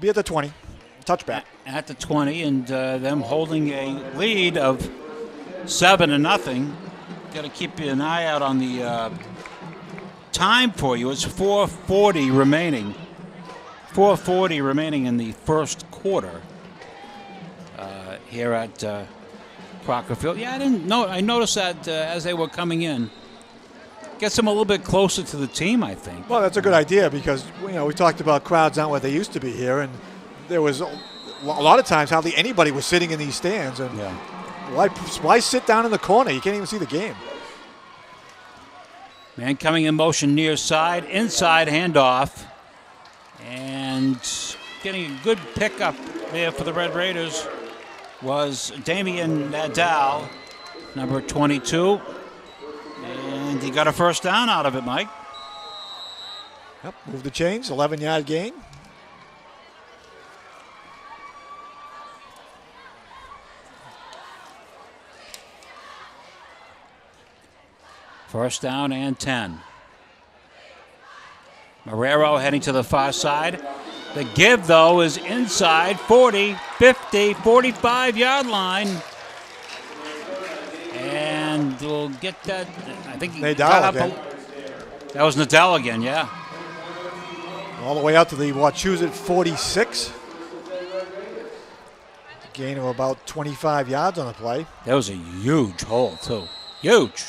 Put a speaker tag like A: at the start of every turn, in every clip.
A: Be at the 20. Touchback.
B: At the 20, and them holding a lead of 7-0. Got to keep an eye out on the time for you. It's 4:40 remaining. 4:40 remaining in the first quarter here at Crocker Field. Yeah, I noticed that as they were coming in. Gets them a little bit closer to the team, I think.
A: Well, that's a good idea because we talked about crowds aren't what they used to be here, and there was a lot of times hardly anybody was sitting in these stands. And why sit down in the corner? You can't even see the game.
B: Man coming in motion near side, inside handoff, and getting a good pickup there for the Red Raiders was Damian Nadal, number 22. And he got a first down out of it, Mike.
A: Yep, move the chains, 11-yard gain.
B: First down and 10. Marrero heading to the far side. The give, though, is inside 40, 50, 45-yard line. And we'll get that. I think he got up. That was Nadal again, yeah.
A: All the way out to the Wachusett 46. Gain of about 25 yards on the play.
B: That was a huge hole, too. Huge.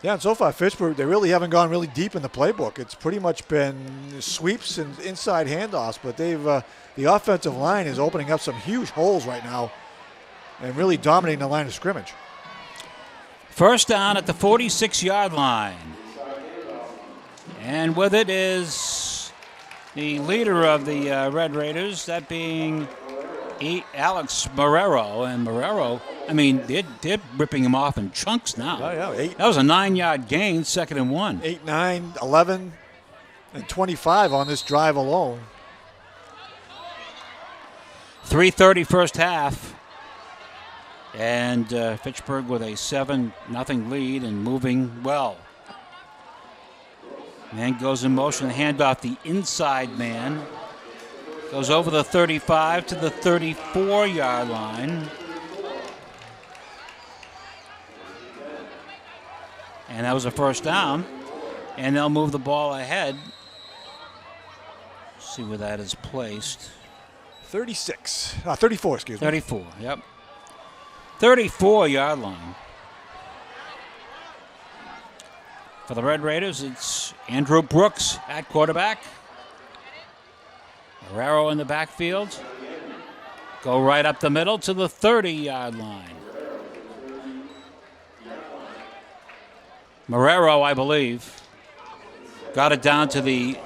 A: Yeah, and so far, Fitchburg, they really haven't gone really deep in the playbook. It's pretty much been sweeps and inside handoffs, but they've the offensive line is opening up some huge holes right now and really dominating the line of scrimmage.
B: First down at the 46-yard line. And with it is the leader of the Red Raiders, that being Alex Marrero. And Marrero, I mean, they're ripping him off in chunks now.
A: Oh, yeah.
B: That was a 9-yard gain, 2nd and 1.
A: 8, 9, 11, and 25 on this drive alone.
B: 3:30 first half. And Fitchburg with a 7-0 lead and moving well. Man goes in motion, handoff the inside man. Goes over the 35 to the 34-yard line. And that was a first down. And they'll move the ball ahead. See where that is placed.
A: 34, excuse me.
B: 34, yep. 34-yard line. For the Red Raiders, it's Andrew Brooks at quarterback. Marrero in the backfield. Go right up the middle to the 30-yard line. Marrero, I believe, got it down to the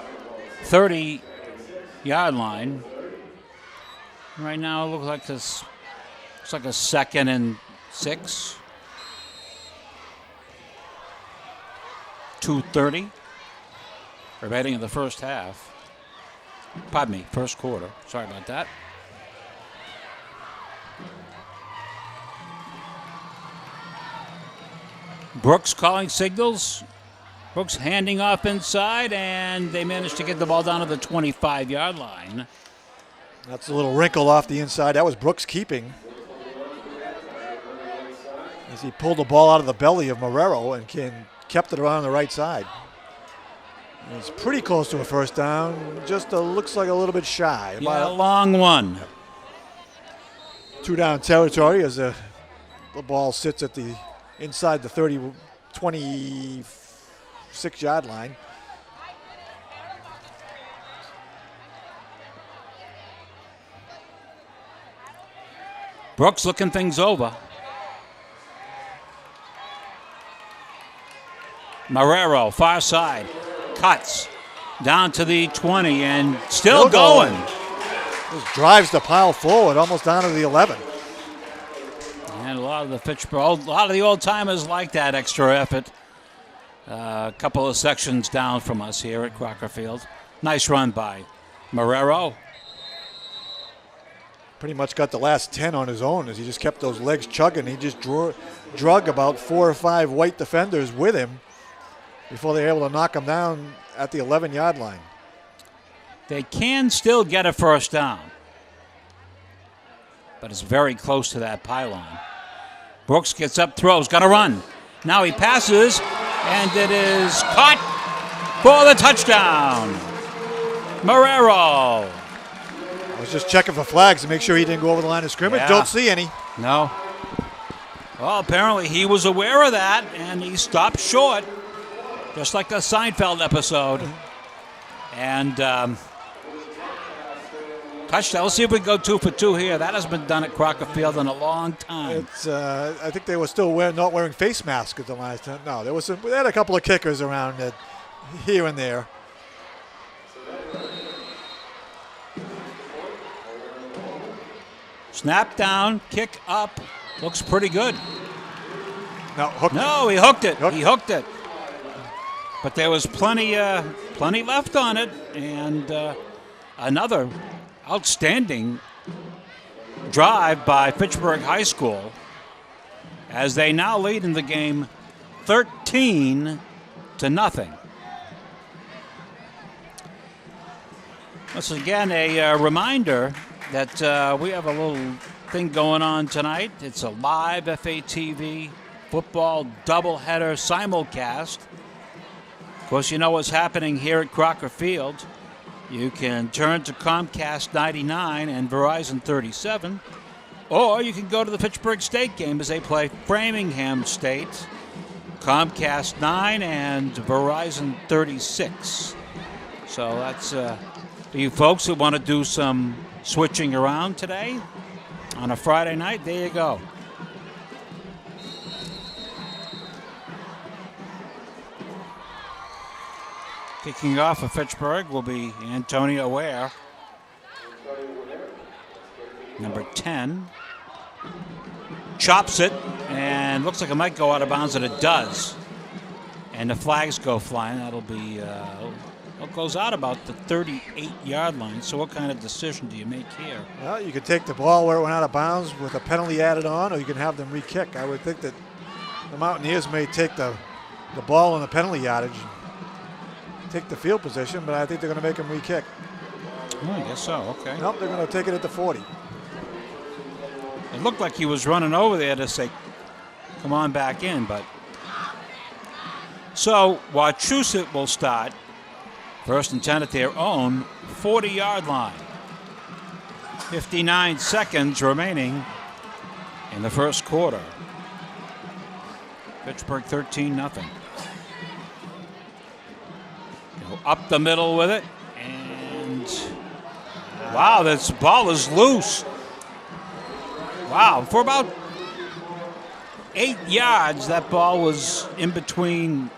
B: 30-yard line. Right now, it looks like this. It's like a 2nd and 6. 2:30. Remaining in the first half. Pardon me, first quarter. Sorry about that. Brooks calling signals. Brooks handing off inside, and they managed to get the ball down to the 25-yard line.
A: That's a little wrinkle off the inside. That was Brooks keeping. As he pulled the ball out of the belly of Marrero and kept it around the right side. It's pretty close to a first down. Just looks like a little bit shy.
B: Yeah, a long one.
A: 2 down territory as the ball sits at the inside the 26-yard line.
B: Brooks looking things over. Marrero, far side, cuts down to the 20 and still going.
A: Just drives the pile forward, almost down to the 11.
B: And a lot of the old timers like that extra effort. A couple of sections down from us here at Crocker Field. Nice run by Marrero.
A: Pretty much got the last 10 on his own as he just kept those legs chugging. He just drug about 4 or 5 white defenders with him before they were able to knock him down at the 11-yard line.
B: They can still get a first down, but it's very close to that pylon. Brooks gets up, throws, got to run. Now he passes, and it is caught for the touchdown. Marrero.
A: I was just checking for flags to make sure he didn't go over the line of scrimmage.
B: Yeah.
A: Don't see any.
B: No. Well, apparently he was aware of that, and he stopped short, just like a Seinfeld episode. And touchdown. Let's see if we can go 2 for 2 here. That hasn't been done at Crocker Field in a long time.
A: It's. I think they were still not wearing face masks at the last time. No, they had a couple of kickers around here and there.
B: Snap down, kick up. Looks pretty good.
A: No,
B: he hooked it. He hooked it. But there was plenty left on it, and another outstanding drive by Fitchburg High School as they now lead in the game 13-0. Once again, a reminder that we have a little thing going on tonight. It's a live FATV football doubleheader simulcast. Of course, you know what's happening here at Crocker Field. You can turn to Comcast 99 and Verizon 37, or you can go to the Fitchburg State game as they play Framingham State, Comcast 9 and Verizon 36. So that's for you folks who want to do some switching around today on a Friday night. There you go. Kicking off for Fitchburg will be Antonio Ware, number 10. Chops it, and looks like it might go out of bounds, and it does. And the flags go flying. That'll be, it goes out about the 38-yard line. So what kind of decision do you make here?
A: Well, you could take the ball where it went out of bounds with a penalty added on, or you can have them re-kick. I would think that the Mountaineers may take the ball and the penalty yardage, take the field position, but I think they're going to make him re-kick.
B: Oh, I guess so. Okay.
A: Nope, they're going to take it at the 40.
B: It looked like he was running over there to say, come on back in, but. So Wachusett will start first and 10 at their own 40-yard line. 59 seconds remaining in the first quarter. Fitchburg 13-0. Go up the middle with it, and wow, this ball is loose. Wow, for about 8 yards, that ball was in between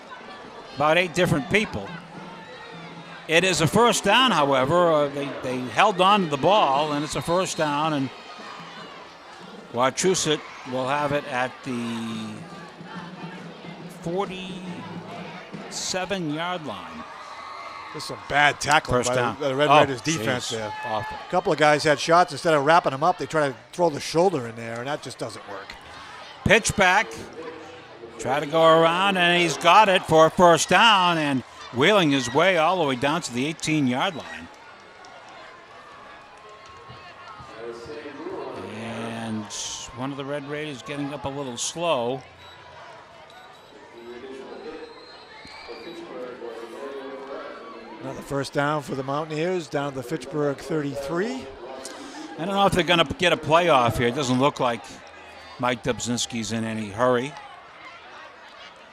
B: about 8 different people. It is a first down, however. They held on to the ball, and it's a first down, and Wachusett will have it at the 47-yard line.
A: There's some bad tackling by the Red Raiders defense there.
B: Awful.
A: A couple of guys had shots. Instead of wrapping them up, they try to throw the shoulder in there, and that just doesn't work.
B: Pitch back. Try to go around, and he's got it for a first down, and wheeling his way all the way down to the 18-yard line. And one of the Red Raiders getting up a little slow.
A: Another first down for the Mountaineers, down to the Fitchburg 33.
B: I don't know if they're going to get a playoff here. It doesn't look like Mike Dubzinski's in any hurry.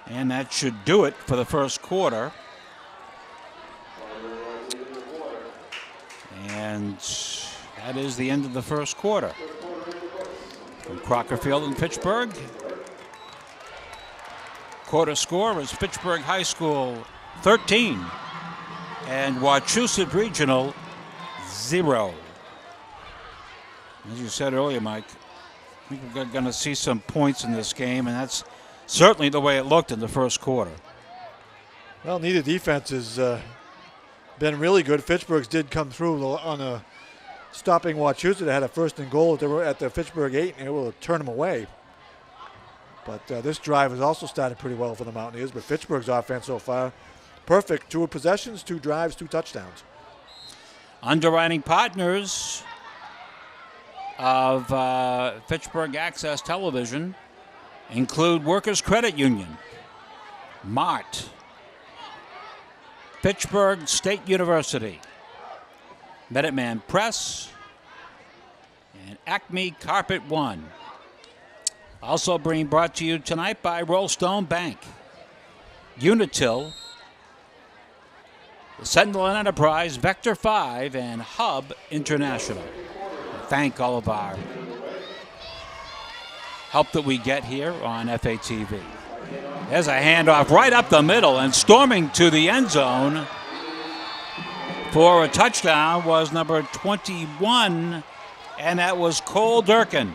B: And that should do it for the first quarter. And that is the end of the first quarter. From Crocker Field in Fitchburg. Quarter score is Fitchburg High School 13 and Wachusett Regional 0. As you said earlier, Mike, I think we're going to see some points in this game, and that's certainly the way it looked in the first quarter.
A: Well, neither defense has been really good. Fitchburg's did come through on a stopping Wachusett. They had a first and goal at the Fitchburg 8 and able to turn them away. But this drive has also started pretty well for the Mountaineers. But Fitchburg's offense so far, perfect. 2 possessions, 2 drives, 2 touchdowns.
B: underwriting partners of Fitchburg Access Television include Workers Credit Union, Mart, Fitchburg State University, Minuteman Press, and Acme Carpet One. Also being brought to you tonight by Rollstone Bank, Unitil, the Sentinel Enterprise, Vector 5, and Hub International. Thank all of our help that we get here on FATV. There's a handoff right up the middle, and storming to the end zone for a touchdown was number 21, and that was Cole Durkin.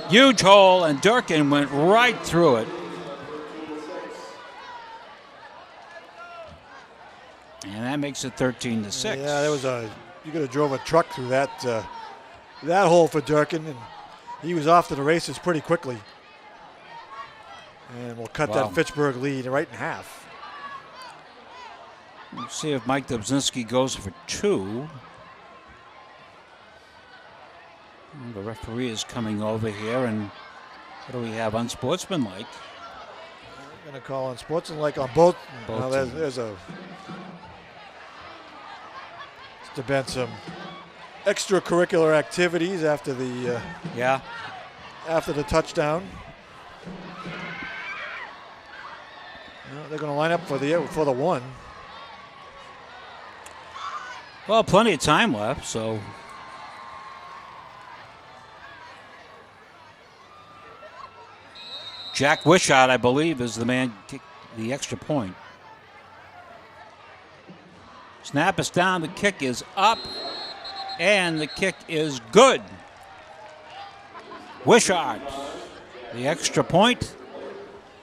B: Huge hole, and Durkin went right through it. And that makes it 13-6.
A: Yeah, you could have drove a truck through that hole for Durkin, and he was off to the races pretty quickly. And we'll cut that Fitchburg lead right in half.
B: Let's see if Mike Dobzinski goes for 2. The referee is coming over here, and what do we have? Unsportsmanlike.
A: I'm going to call unsportsmanlike on both. There's been some extracurricular activities after the touchdown. They're going to line up for the 1.
B: Well, plenty of time left, so. Jack Wishart, I believe, is the man kick the extra point. Snap is down, the kick is up, and the kick is good. Wishart, the extra point,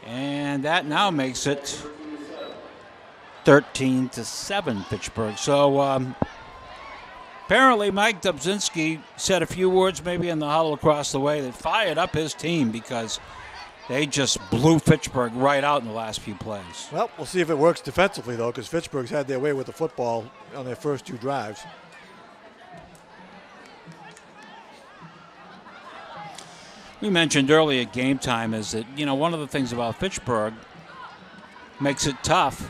B: and that now makes it 13-7 Fitchburg. So apparently Mike Dobzinski said a few words maybe in the huddle across the way that fired up his team because they just blew Fitchburg right out in the last few plays. Well,
A: we'll see if it works defensively, though, because Fitchburg's had their way with the football on their first 2 drives.
B: We mentioned earlier at game time is that, one of the things about Fitchburg makes it tough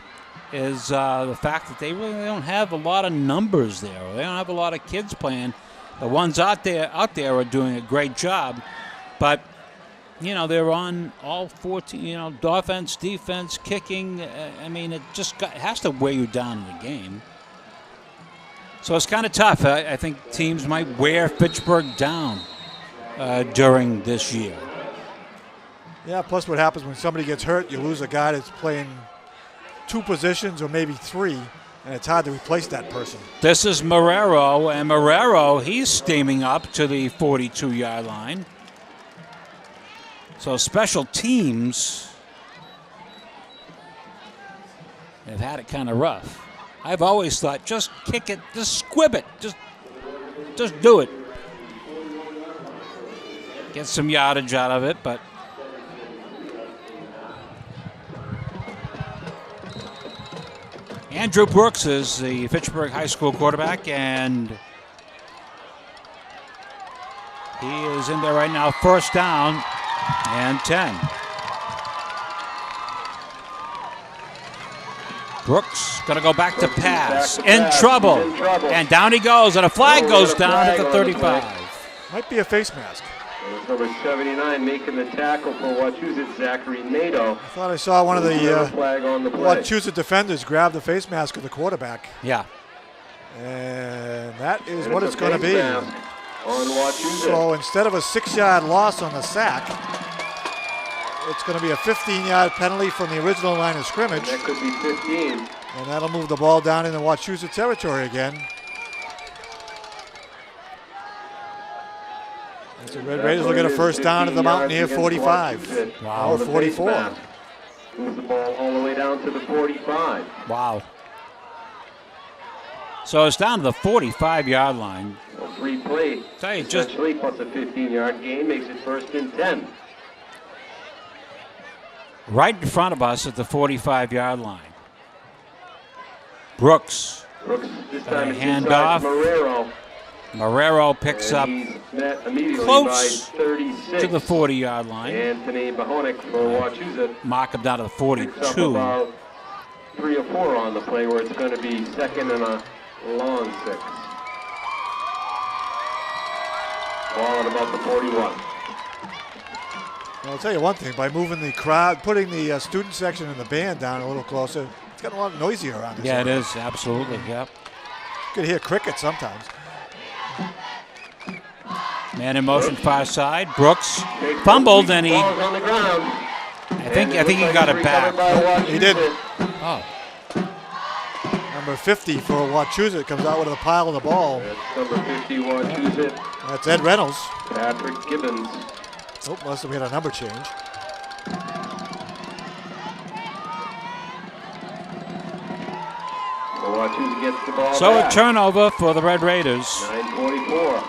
B: is the fact that they really don't have a lot of numbers there. They don't have a lot of kids playing. The ones out there are doing a great job, but they're on all 14, offense, defense, kicking. It just has to weigh you down in the game. So it's kind of tough. I think teams might wear Fitchburg down during this year.
A: Yeah, plus what happens when somebody gets hurt, you lose a guy that's playing 2 positions or maybe 3, and it's hard to replace that person.
B: This is Marrero, and Marrero, he's steaming up to the 42-yard line. So special teams have had it kind of rough. I've always thought, just kick it, just squib it, just do it. Get some yardage out of it, but Andrew Brooks is the Fitchburg High School quarterback, and he is in there right now, first down and 10. Brooks going to go back to pass. In trouble. And down he goes, and a flag goes down at the 35.
A: Might be a face mask.
C: Number 79 making the tackle for Wachusett, Zachary Nato.
A: I thought I saw one of the Wachusett defenders grab the face mask of the quarterback.
B: Yeah.
A: And that is what it's going to be.
C: On
A: so instead of a 6-yard loss on the sack, it's going to be a 15-yard penalty from the original line of scrimmage.
C: That could be 15.
A: And that'll move the ball down in the Wachusett territory again. The Red Raiders will get a first down at the Mountaineer 45.
B: Wow.
A: Or 44.
C: Moves the ball all the way down to the 45.
B: Wow. So it's down to the 45-yard line.
C: Well, 3 plays, essentially, plus a 15-yard gain makes it first and 10.
B: Right in front of us at the 45-yard line. Brooks
C: Brooks this
B: Gonna
C: time is
B: hand
C: inside
B: off.
C: to Marrero.
B: Marrero picks up
C: And he's met immediately
B: close
C: by 36.
B: to the 40-yard line.
C: Anthony Bahonik for Wachusett.
B: Mark him down to the
C: Picks up
B: 42.
C: about 3 or 4 on the play where it's going to be second and a long 6. Ball at about the 41.
A: I'll tell you one thing, by moving the crowd, putting the student section and the band down a little closer, it's gotten a lot noisier around this
B: Yeah, it
A: area.
B: is, absolutely, yep.
A: You could hear crickets sometimes.
B: Man in motion, far side. Brooks fumbled, and he,
C: Ball's on the ground.
B: I think he got it back.
A: He did.
B: Oh,
A: Number 50 for Wachusett comes out with a pile of the ball.
C: That's number 50, Wachusett.
A: That's Ed Reynolds.
C: Patrick Gibbons.
A: Oh, must have had a number change.
C: So Wachusett gets the ball
B: so
C: back.
B: a turnover for the Red Raiders.
C: 9:44.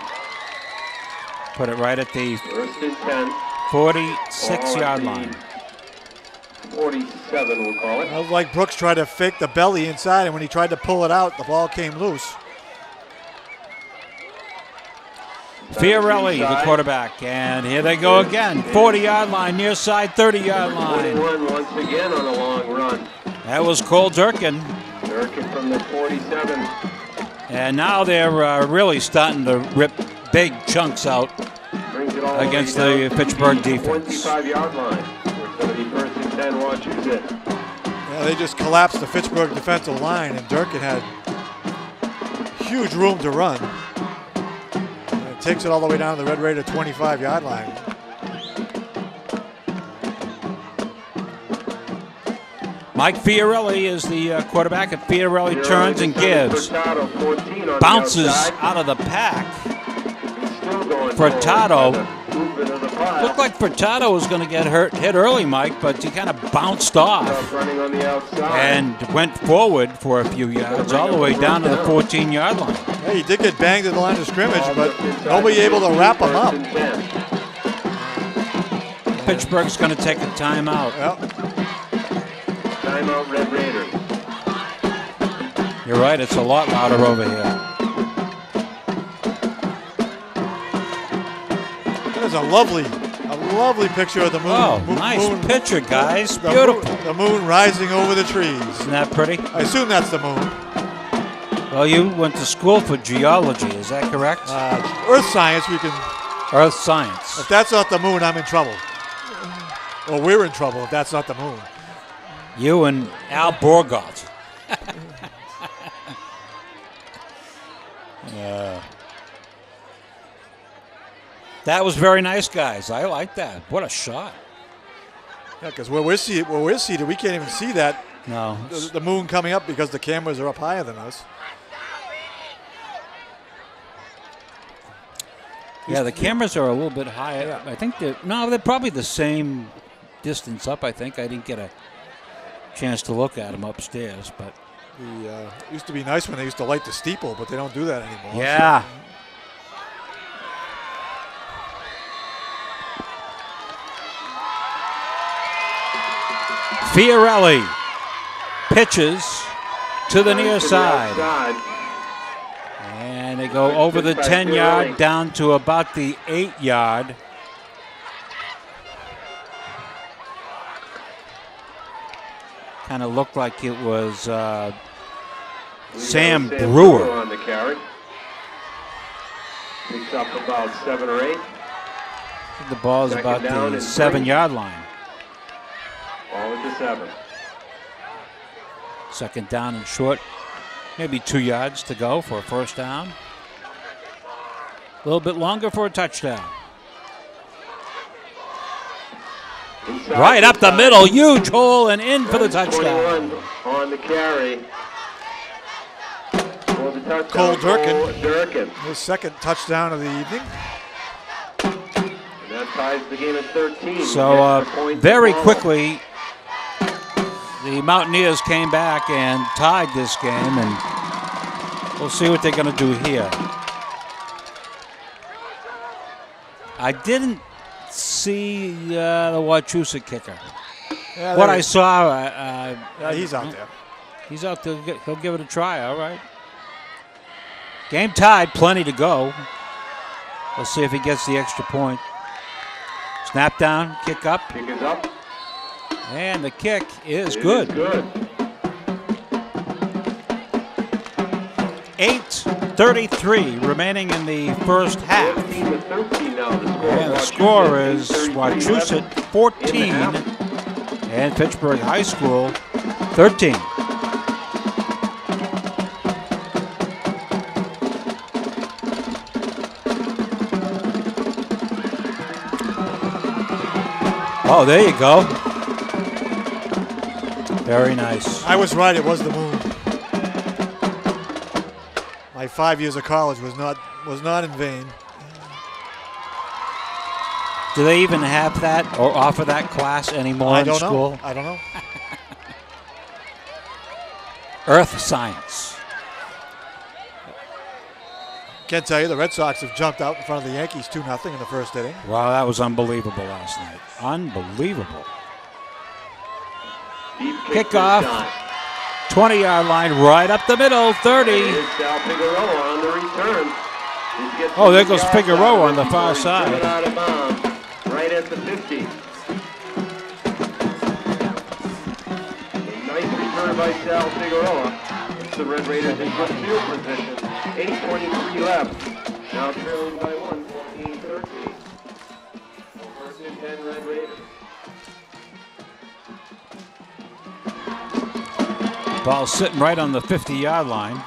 B: Put it right at the
C: First and 10.
B: 46-yard line.
C: 47, we'll call it.
A: It was like Brooks tried to fake the belly inside, and when he tried to pull it out, the ball came loose.
B: Fiorelli, the quarterback, and here they go again. 40-yard line, near side, 30-yard line.
C: 41 once again on a long run.
B: That was Cole Durkin.
C: Durkin from the 47.
B: And now they're really starting to rip big chunks out
C: Brings it all
B: against
C: way down
B: the
C: to
B: Pittsburgh defense.
C: 25-yard line. It's going to be first and 10, Wachusett.
A: Yeah, they just collapsed the Fitchburg defensive line, and Durkin had huge room to run. And it takes it all the way down to the Red Raider 25-yard line.
B: Mike Fiorelli is the quarterback, and Fiorelli turns and gives.
C: Furtado, 14 on
B: Bounces
C: the outside.
B: out of the pack.
C: He's still going
B: Furtado.
C: forward by the movement of the pile.
B: Looked like Furtado was going to get hit early, Mike, but he kind of bounced off
C: Running on the outside.
B: and went forward for a few yards, all the way down to the 14-yard line.
A: Yeah, he did get banged at the line of scrimmage, but nobody able to wrap him up.
B: Pittsburgh's going to take a timeout.
A: Well,
C: Timeout, Red Raiders.
B: You're right, it's a lot louder over here.
A: there's a lovely picture of the moon.
B: Oh,
A: moon,
B: nice
A: moon-
B: picture, guys.
A: the
B: Beautiful.
A: moon- the moon rising over the trees.
B: Isn't that pretty?
A: I assume that's the moon.
B: Well, you went to school for geology, is that correct?
A: Earth science, we can.
B: Earth science.
A: If that's not the moon, I'm in trouble. Or we're in trouble if that's not the moon.
B: You and Al Borgalt. That was very nice, guys. I like that. What a shot.
A: Yeah, because where we're seated, we can't even see that
B: No.
A: the moon coming up because the cameras are up higher than us.
B: Yeah, the cameras are a little bit higher. I think they're probably the same distance up, I think. I didn't get a chance to look at them upstairs, but
A: It used to be nice when they used to light the steeple, but they don't do that anymore.
B: yeah. Fiorelli pitches to the near side. And they go over the 10-yard down to about the 8-yard. Kind of looked like it was Sam Brewer.
C: On the carry. Picks up about 7 or 8.
B: The ball is
C: Second
B: about
C: down
B: the
C: and
B: 7-yard line.
C: Ball at the 7.
B: Second down and short. Maybe 2 yards to go for a first down. A little bit longer for a touchdown.
C: Inside
B: Right up the
C: inside.
B: middle. Huge hole and in for the touchdown.
C: 21 on the carry. For the touchdown,
A: Cole Durkin.
C: Durkin.
A: His second touchdown of the evening.
C: And that ties the game at 13.
B: So
C: Gets the point
B: very
C: to follow.
B: quickly, the Mountaineers came back and tied this game, and we'll see what they're going to do here. I didn't see the Wachusett kicker.
A: Yeah,
B: What
A: there
B: I
A: he-
B: saw,
A: yeah, he's out there.
B: he's out there. He'll give it a try. All right. Game tied, plenty to go. Let's see if he gets the extra point. Snap down, kick up.
C: Kick is up.
B: And the kick is
C: It
B: good.
C: is good.
B: 8:33 remaining in the first half.
C: 14-13 now.
B: And the score is Wachusett 14 and Fitchburg High School 13. Oh, there you go. Very nice.
A: I was right. It was the moon. My 5 years of college was not in vain.
B: Do they even have that or offer that class anymore in school?
A: I don't know.
B: Earth science.
A: Can't tell you, the Red Sox have jumped out in front of the Yankees 2-0 in the first inning.
B: Wow, that was unbelievable last night. Unbelievable.
C: Deep
B: Kickoff.
C: John.
B: 20-yard line, right up the middle, 30.
C: Here's Sal Figueroa on the return. He gets
B: Oh, there
C: to
B: goes
C: the
B: Figueroa on the
C: outside
B: far
C: before he
B: side.
C: threw it out of bounds, right at the 50. A nice return by Sal Figueroa. It's the Red Raiders in good field position. 8:23 left. Now trailing by 1, 14-13. First and 10 Red Raiders.
B: Ball sitting right on the 50-yard line.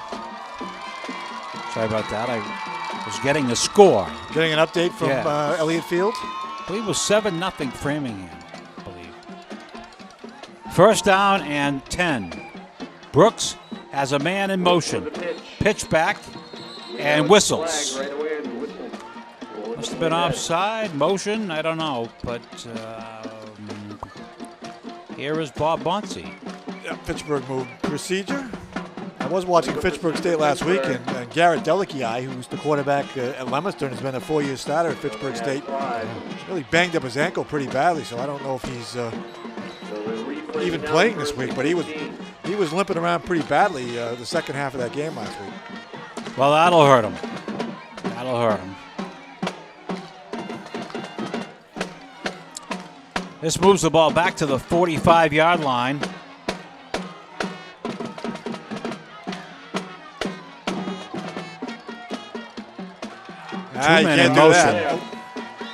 B: Sorry about that. I was getting a score.
A: Getting an update from
B: Yeah.
A: Elliott Field.
B: I believe it was 7-0 Framingham, I believe. First down and 10. Brooks has a man in motion. Pitch back and whistles.
C: Flag right away and whistle.
B: Must have been offside, motion, I don't know. But here is Bob Bonsi.
A: Yeah, Fitchburg moved procedure. I was watching Fitchburg State last week, and Garrett Delikiai, who's the quarterback at Leominster, has been a 4-year starter at Fitchburg State. Really banged up his ankle pretty badly, so I don't know if he's even playing this week. But he was limping around pretty badly the second half of that game last week.
B: Well, that'll hurt him. That'll hurt him. This moves the ball back to the 45-yard line.
A: You
B: Men
A: can't
B: in
A: do
B: motion.
A: that.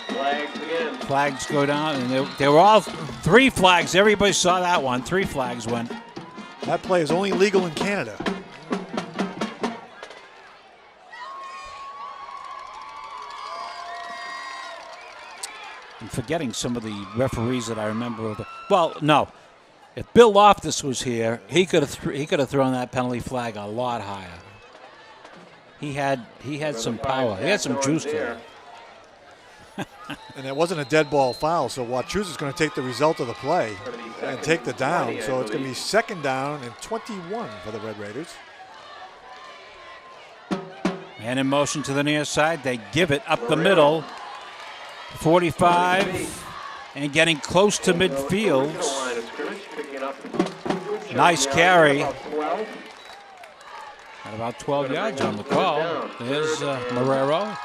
C: Flags again.
B: Flags go down, and they were all 3 flags. Everybody saw that one. 3 flags went.
A: That play is only legal in Canada.
B: I'm forgetting some of the referees that I remember. Well, no. If Bill Loftus was here, he could have thrown that penalty flag a lot higher. He had some power. He had some juice there.
A: And it wasn't a dead ball foul, so Wachusett is going to take the result of the play and take the down. So it's going to be second down and 21 for the Red Raiders.
B: Man in motion to the near side. They give it up the middle. 45 and getting close to midfield. Nice carry. At about 12 yards on the call. There's Marrero.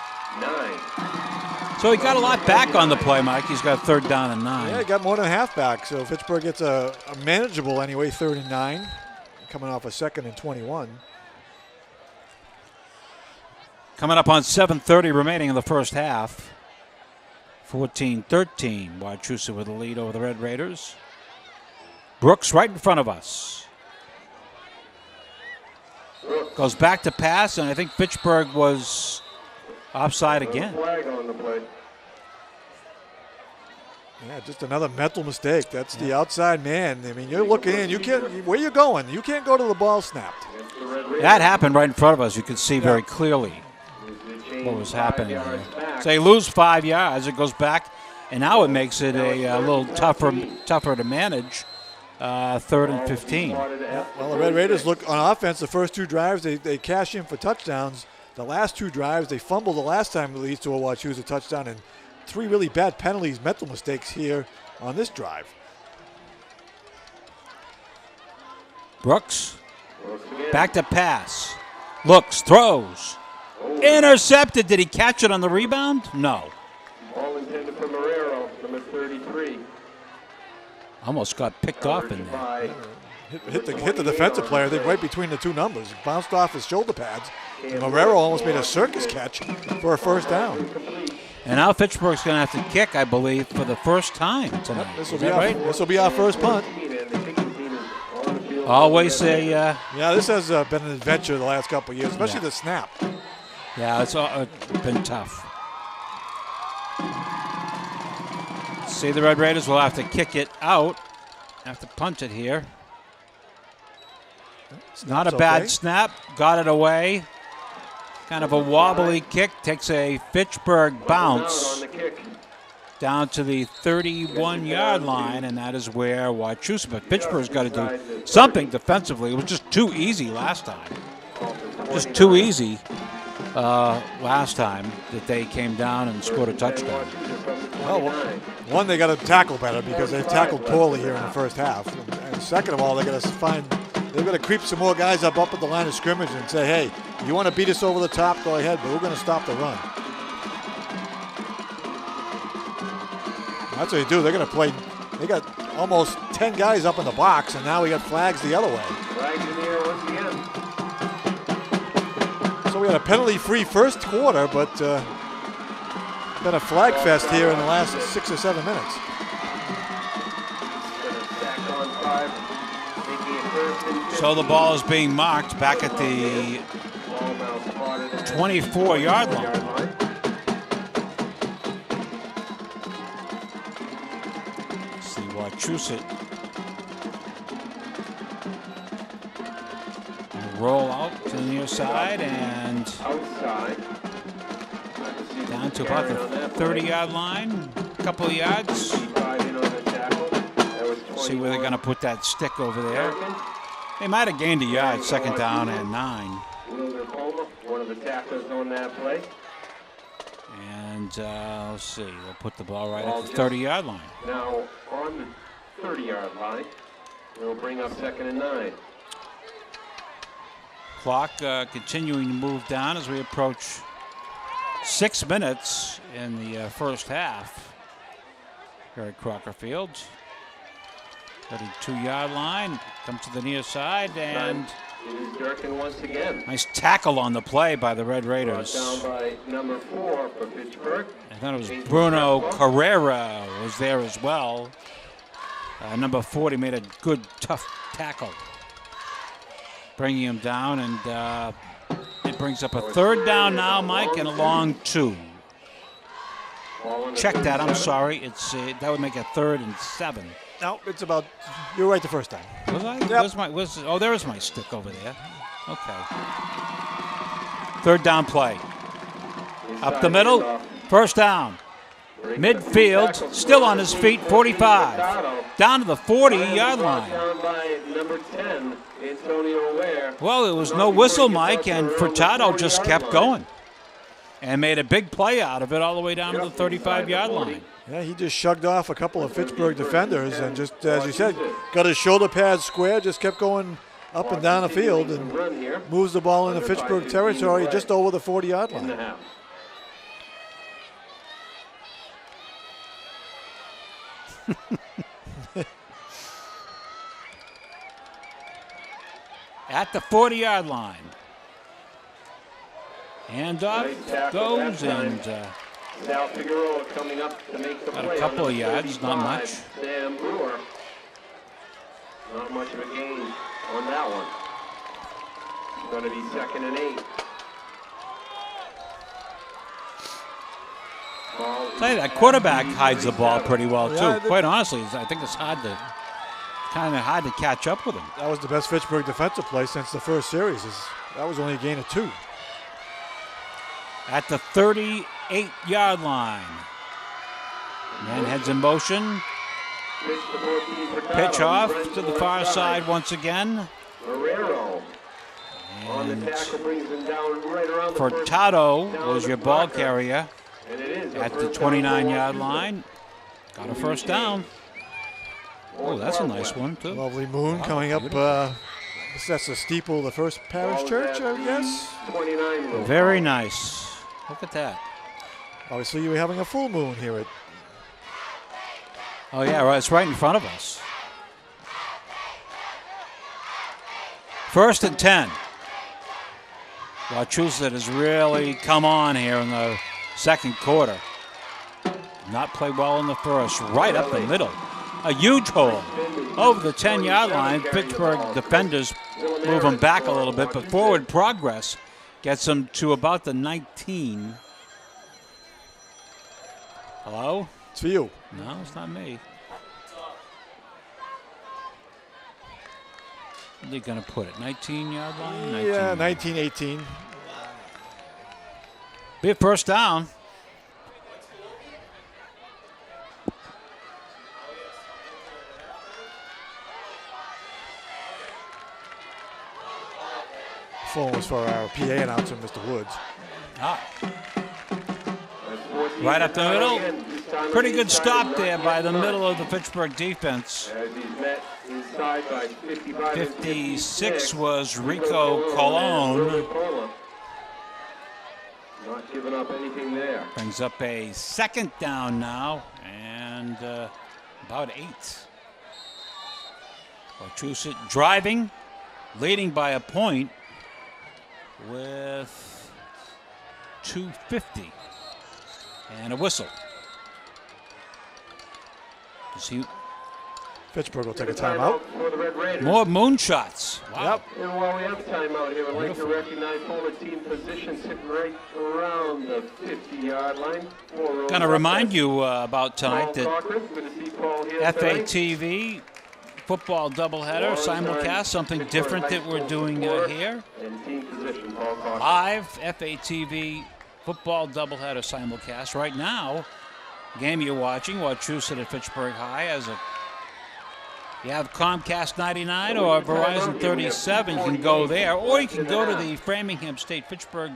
C: 9.
B: So he got a lot back on the play, Mike. He's got 3rd down and 9.
A: Yeah, he got more than a half back. So Fitchburg gets a manageable, anyway, 3rd and 9, coming off a 2nd and 21.
B: Coming up on 7:30 remaining in the first half. 14-13. Wachusett with a lead over the Red Raiders. Brooks right in front of us. Goes back to pass, and I think Fitchburg was offside again.
C: Flag on the play.
A: Yeah, just another mental mistake. That's the outside man. I mean, you're looking in. You can't. Where you going? You can't go to the ball snapped.
B: That happened right in front of us. You could see very clearly what was happening there. So they lose 5 yards. It goes back, and now it makes it a little tougher to manage. 3rd and 15.
A: Well, the Red Raiders look on offense. The first 2 drives, they cash in for touchdowns. The last 2 drives, they fumbled the last time it leads to a Wachusett touchdown, and 3 really bad penalties, mental mistakes here on this drive.
B: Brooks, back to pass. Looks, throws. Intercepted. Did he catch it on the rebound? No.
C: Ball intended for Marrero, number 33.
B: Almost got picked off in there.
A: Hit the defensive player, I think, right between the two numbers. Bounced off his shoulder pads. And Marrero almost made a circus catch for a first down.
B: And now Fitchburg's going to have to kick, I believe, for the first time tonight.
A: This will be our first punt.
B: Always a...
A: yeah, this has been an adventure the last couple of years, especially the snap.
B: Yeah, it's been tough. See, the Red Raiders will have to kick it out. Have to punt it here. It's not a bad snap. Got it away. Kind of a wobbly kick. Takes a Fitchburg bounce down to the 31-yard line, and that is where Wachusett. But Fitchburg's got to do something defensively. It was just too easy last time. Just too easy last time that they came down and scored a touchdown.
A: Well, one, they got to tackle better because they've tackled poorly here in the first half. And second of all, they've got to creep some more guys up at the line of scrimmage and say, hey, you want to beat us over the top, go ahead, but we're going to stop the run. That's what they do. They're going to play. They got almost 10 guys up in the box, and now we got flags the other way.
C: Flags in here once again.
A: So we had a penalty-free first quarter, but been a flag fest here in the last 6 or 7 minutes.
B: So the ball is being marked back at the 24-yard line. See Wachusett roll out to the near side and down to about the 30-yard line. A couple of yards. See where they're going to put that stick over there. They might have gained a yard, second down and 9.
C: One of the tacklers on that play.
B: And let's see, they'll put the ball right at the 30-yard line.
C: Now on the 30-yard line, we'll bring up second and 9.
B: Clock continuing to move down as we approach 6 minutes in the first half here at Crocker Field. 32-yard line, comes to the near side, and
C: Durkin once again.
B: Nice tackle on the play by the Red Raiders.
C: Down by number 4 for Pittsburgh.
B: I thought it was Bruno Carrera was there as well. Number 40 made a good, tough tackle, bringing him down, and it brings up a third down now, Mike, and a long 2. Check that. I'm sorry. It's that would make a 3rd and 7.
A: No, it's about. You're right the first time.
B: Was I?
A: Yep.
B: Oh, there is my stick over there. Okay. Third down play. Up the middle. First down. Midfield. Still on his feet. 45. Down to the 40-yard line. Well, it was no whistle, Mike, and Furtado just kept going and made a big play out of it all the way down to the 35-yard line.
A: Yeah, he just shrugged off a couple of Fitchburg defenders and just, as you said, got his shoulder pads square, just kept going up and down the field and moves the ball into Fitchburg territory just over the 40-yard line.
B: At the 40-yard line. Handoff goes and
C: Now Figueroa coming up to make the play.
B: a couple of yards, not much.
C: Sam Brewer. Not much of a gain on that one. It's going to be second and 8.
B: Tell you, that quarterback hides the ball pretty well too. Quite honestly, I think it's kind of hard to catch up with him.
A: That was the best Fitchburg defensive play since the first series. That was only a gain of 2.
B: At the 38-yard line. Man heads in motion. Pitch off to the far side once again. And Furtado was your ball carrier at the 29-yard line. Got a first down. Oh, that's a nice one, too.
A: Lovely moon coming up That's the steeple of the First Parish Church, I guess.
C: 29.
B: Very nice. Look at that.
A: Obviously, you're having a full moon here at.
B: Oh, yeah, right. It's right in front of us. 1st and 10. Wachusett has really come on here in the second quarter. Not played well in the first. Right up the middle. A huge hole. Over the 10-yard line. Pittsburgh defenders move them back a little bit, but forward progress gets them to about the 19. Hello?
A: It's for you.
B: No, it's not me. Where are they going to put it? 19-yard line? 19.
A: Yeah, 19, 18.
B: Be a first down.
A: Phone was for our PA announcer, Mr. Woods.
B: Right up the middle. Pretty good stop there by the middle of the Pittsburgh defense. 56 was Rico Colon.
C: Not giving up anything there.
B: Brings up a second down now, and about 8. Wachusett driving, leading by a point with 2:50 and a whistle.
A: Pittsburgh will take a timeout.
B: More moonshots. Wow.
A: Yep.
C: And while we have timeout here, I'd like to recognize former team positions sitting right around the 50-yard line.
B: Going to remind you about tonight that FATV football doubleheader simulcast, something different that we're doing here. Live FATV football doubleheader simulcast. Right now, game you're watching, Wachusett at Fitchburg High, as a you have Comcast 99 or Verizon 37, you can go there, or you can go to the Framingham State Fitchburg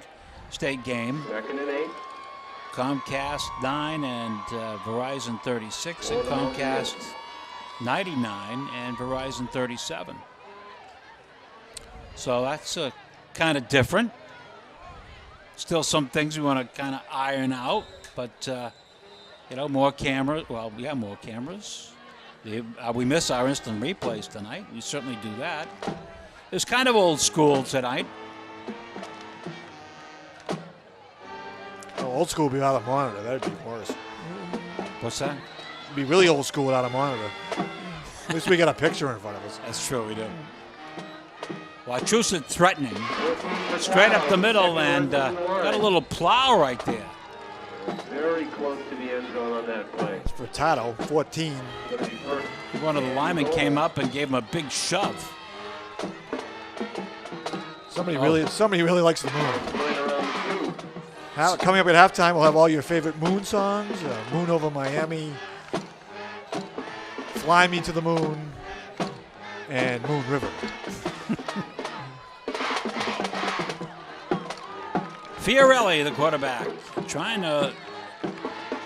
B: State game. Comcast 9 and Verizon 36, and Comcast 99 and Verizon 37. So that's kind of different. Still some things we want to kind of iron out, but more cameras. Well, we have more cameras. We miss our instant replays tonight. We certainly do that. It's kind of old school tonight.
A: Oh, old school would be without a monitor. That'd be worse.
B: What's that?
A: It'd be really old school without a monitor. At least we got a picture in front of us.
B: That's true, we do. Wachusett threatening. Straight up the middle, and got a little plow right there.
C: Very close to the end zone on that play.
A: It's for Tato, 14.
B: One of the linemen came up and gave him a big shove.
A: Somebody really likes the moon. Coming up at halftime, we'll have all your favorite moon songs. Moon Over Miami, Fly Me to the Moon, and Moon River.
B: Fiorelli, the quarterback, trying to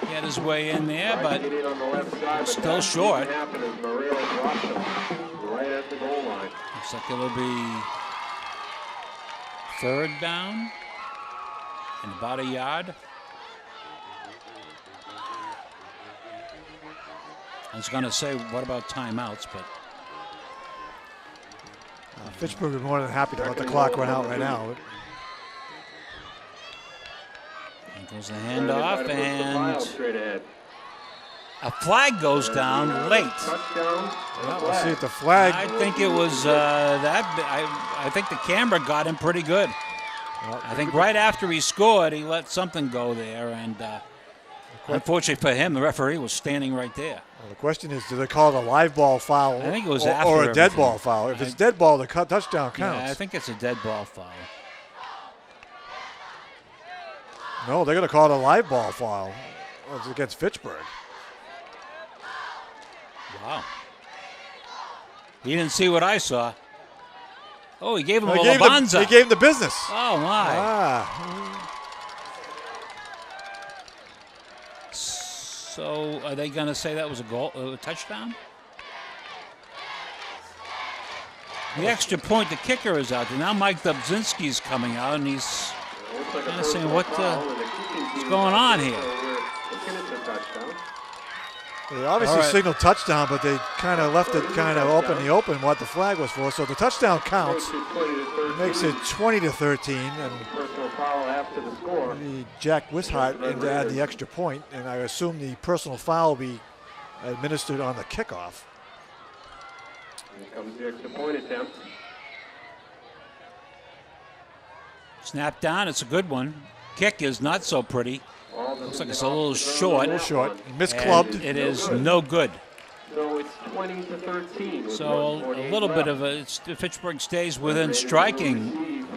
B: get his way in there, but still short. Looks like it'll be third down and about a yard. I was going to say, what about timeouts, but
A: Fitchburg is more than happy to let the clock run out right now.
B: Here goes the handoff, and a flag goes down late.
A: Well, we'll see if the flag.
B: I think it was I think the camera got him pretty good.
A: Well,
B: I think right after he scored, he let something go there, and unfortunately for him, the referee was standing right there.
A: Well, the question is, do they call it a live ball foul
B: I think it was
A: or
B: after
A: a dead ball foul? If it's dead ball, the touchdown counts.
B: Yeah, I think it's a dead ball foul.
A: No, they're going to call it a live ball foul. Well, it's against Fitchburg.
B: Wow. He didn't see what I saw. Oh, he gave him a
A: He
B: Labanza.
A: gave him the business.
B: Oh, my. So are they going to say that was a touchdown? The extra point, the kicker is out there. Now Mike Dubzinski's coming out, and he's kind of saying, what's going on here?
A: They obviously signaled touchdown, but they kind of left it kind of open the open what the flag was for. So the touchdown counts. It makes it 20-13, and the Jack Wishart in to add the extra point, and I assume the personal foul will be administered on the kickoff.
C: Here comes the extra point attempt.
B: Snap down, it's a good one. Kick is not so pretty. Looks like it's a little short.
A: Misclubbed.
B: It is no good.
C: So it's 20-13.
B: So a little bit of Fitchburg stays within striking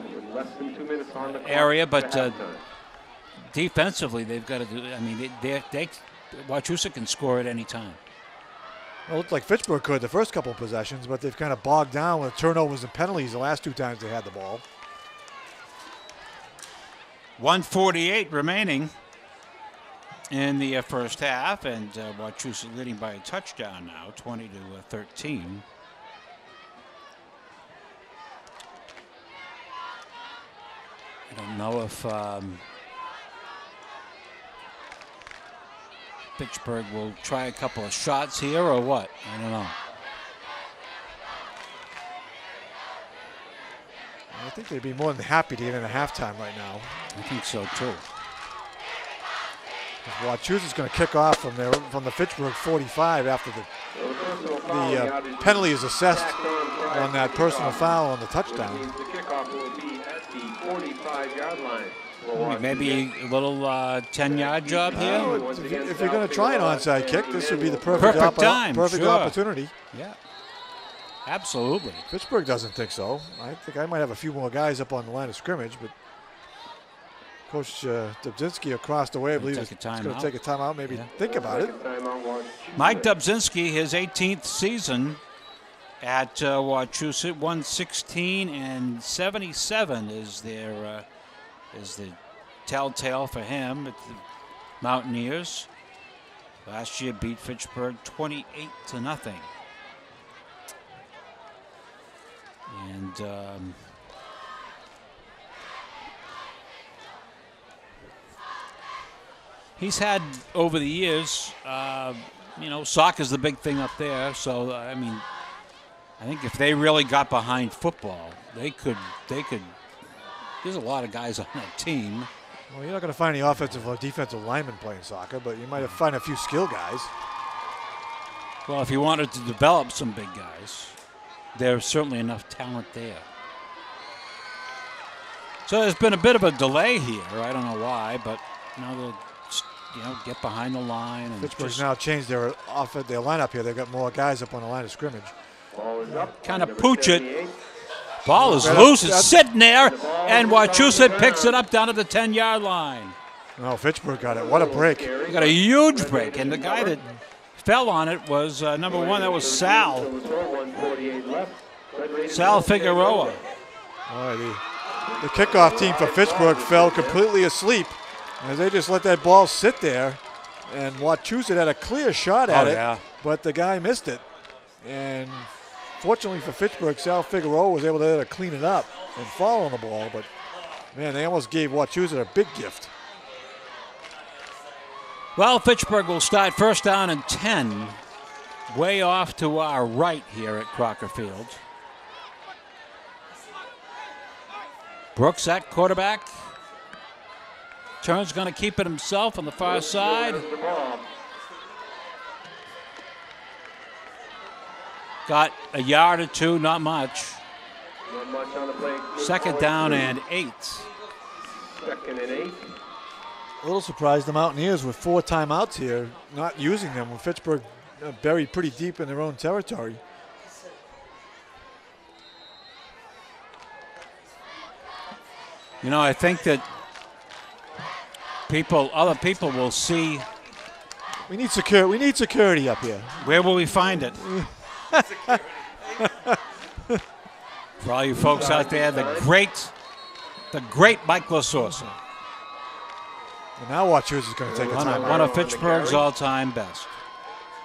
B: area, but defensively they've got to do. I mean, Wachusett can score at any time.
A: Well, it looked like Fitchburg could the first couple of possessions, but they've kind of bogged down with turnovers and penalties the last 2 times they had the ball.
B: 1:48 remaining in the first half, and Wachusett leading by a touchdown now, 20-13. I don't know if Fitchburg will try a couple of shots here or what. I don't know.
A: I think they'd be more than happy to get in a halftime right now.
B: I think so too.
A: Wachusett's going to kick off from the Fitchburg 45 after the penalty is assessed on that personal foul on the touchdown.
C: The kickoff will be at the 45-yard line.
B: Maybe a little 10-yard job here.
A: If you're going to try an onside kick, this would be the perfect opportunity.
B: Yeah, absolutely.
A: Fitchburg doesn't think so. I think I might have a few more guys up on the line of scrimmage, but Coach Dubzinski across the way, I believe, is going to take a timeout, maybe think about it.
B: Mike Dubzinski, his 18th season at Wachusett, 116-77 is the telltale for him at the Mountaineers. Last year beat Fitchburg 28-0. And he's had over the years, soccer's the big thing up there. So I mean, I think if they really got behind football, they could. There's a lot of guys on that team.
A: Well, you're not going to find any offensive or defensive linemen playing soccer, but you might find a few skill guys.
B: Well, if you wanted to develop some big guys, there's certainly enough talent there. So there's been a bit of a delay here. I don't know why, but now they'll get behind the line. And
A: Fitchburg's now changed their lineup here. They've got more guys up on the line of scrimmage.
B: Kind of pooch it. Ball is loose. It's sitting there, and Wachusett picks it up down at the 10-yard line.
A: Oh, Fitchburg got it. What a break.
B: He got a huge break, and the guy that fell on it was number 1. That was Sal Figueroa.
A: Boy, the kickoff team for Fitchburg fell completely asleep as they just let that ball sit there, and Wachusett had a clear shot at it, but the guy missed it. And fortunately for Fitchburg, Sal Figueroa was able to clean it up and fall on the ball, but man, they almost gave Wachusett a big gift.
B: Well, Fitchburg will start first down and 10, way off to our right here at Crocker Field. Brooks at quarterback. Turner's going to keep it himself on the far side. Got a yard or two, not much. Second down and 8.
C: Second and 8.
A: A little surprised the Mountaineers with 4 timeouts here, not using them when Fitchburg buried pretty deep in their own territory.
B: I think that other people will see.
A: We need security up here.
B: Where will we find it? For all you folks out there, the great Mike Lasorsa.
A: And now Wachusett is going to take a timeout.
B: One of Fitchburg's all-time best.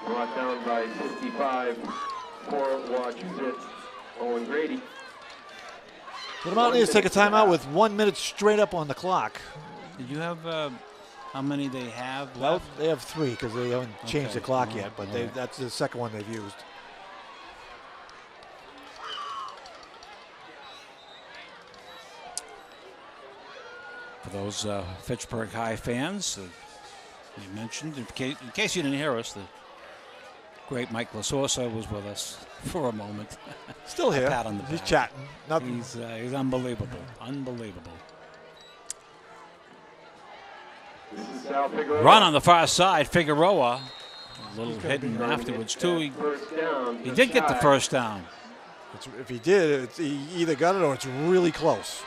C: Brought down by 55 for Wachusett Owen Grady.
A: The Mountaineers take a timeout with 1 minute straight up on the clock.
B: Did you have how many they have left?
A: Well, they have 3 because they haven't changed the clock yet, but
B: right.
A: that's the second one they've used.
B: For those Fitchburg High fans, we mentioned, in case you didn't hear us, the great Mike Lasorsa was with us for a moment.
A: Still here.
B: Pat on the
A: He's
B: back.
A: chatting. Nothing.
B: He's unbelievable. Unbelievable.
C: This is Sal Figueroa.
B: Run on the far side, Figueroa. A little hidden afterwards, too.
C: First down.
B: He did get the first down.
A: If he did, he either got it or it's really close.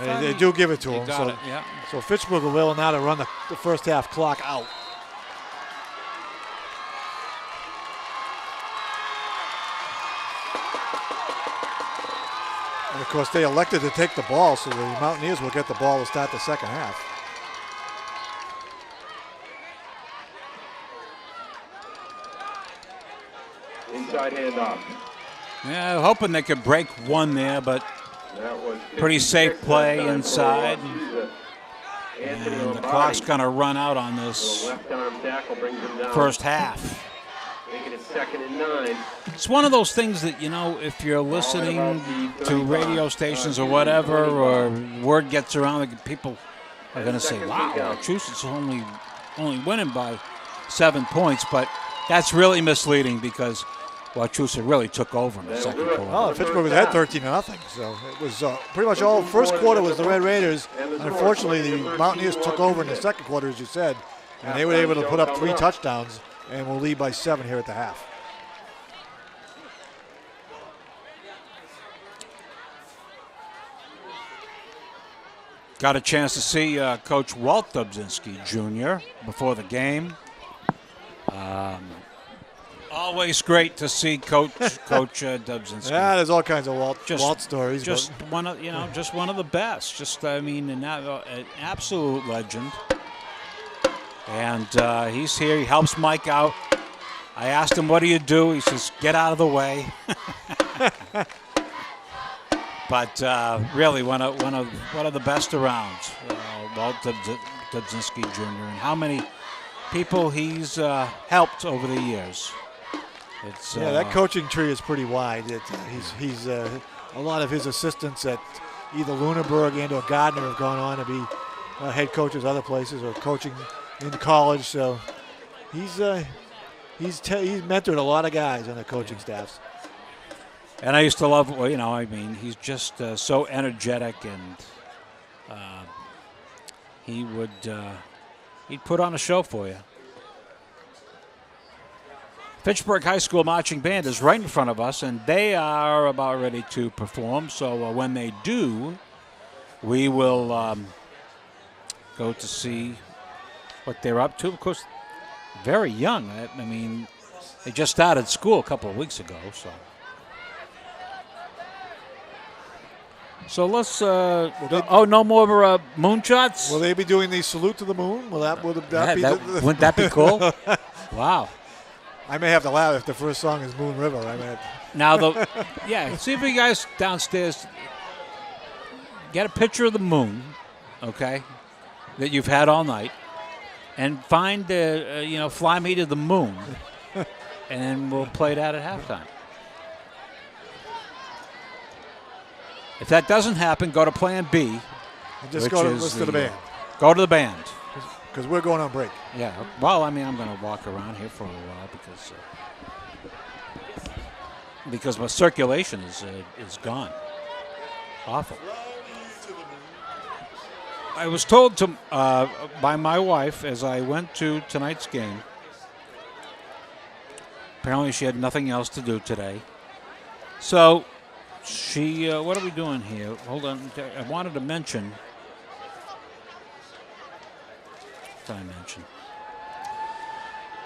A: They do give it to him.
B: Got it, yeah.
A: So Fitchburg will be able now to run the first half clock out. And of course, they elected to take the ball, so the Mountaineers will get the ball to start the second half.
C: Inside handoff.
B: Yeah, hoping they could break one there, but
C: That was
B: pretty safe play inside.
C: Anthony
B: And the
C: Lombardi.
B: clock's going to run out on
C: The
B: this
C: left arm tackle brings him down.
B: first half.
C: Making it 2nd and 9.
B: It's one of those things that, you know, if you're listening to radio stations or whatever, or word gets around, that people are going to say, wow, Wachusett's only winning by 7 points. But that's really misleading because Wachusett really took over in the second quarter.
A: Oh, Fitchburg was ahead 13-0, so it was pretty much all. First quarter was the Red Raiders. Unfortunately, the Mountaineers took over in the second quarter, as you said, and they were able to put up 3 touchdowns, and will lead by 7 here at the half.
B: Got a chance to see Coach Walt Dubzinski Jr. before the game. Always great to see Coach Dubzinski.
A: Yeah, there's all kinds of Walt stories.
B: Just one of the best. Just an absolute legend. And he's here. He helps Mike out. I asked him, "What do you do?" He says, "Get out of the way." But really, one of the best around, Walt Dubzinski Jr. And how many people he's helped over the years. It's,
A: that coaching tree is pretty wide. He's a lot of his assistants at either Lunenburg and or Gardner have gone on to be head coaches other places or coaching in college. So he's mentored a lot of guys on the coaching staffs.
B: And I used to love, he's just so energetic, and he'd put on a show for you. Fitchburg High School Marching Band is right in front of us, and they are about ready to perform. So when they do, we will go to see what they're up to. Of course, very young. I mean, they just started school a couple of weeks ago. So let's. No more moonshots.
A: Will they be doing the salute to the moon? Wouldn't
B: that be cool? Wow.
A: I may have to laugh if the first song is Moon River.
B: Now, see if you guys downstairs get a picture of the moon, okay, that you've had all night, and find, Fly Me to the Moon, and we'll play that at halftime. If that doesn't happen, go to Plan B.
A: Just listen to the band.
B: Go to the band.
A: Because we're going on break.
B: Yeah. Well, I'm going to walk around here for a while because my circulation is gone. Awful. I was told by my wife as I went to tonight's game. Apparently, she had nothing else to do today. So, she. What are we doing here? Hold on. I wanted to mention.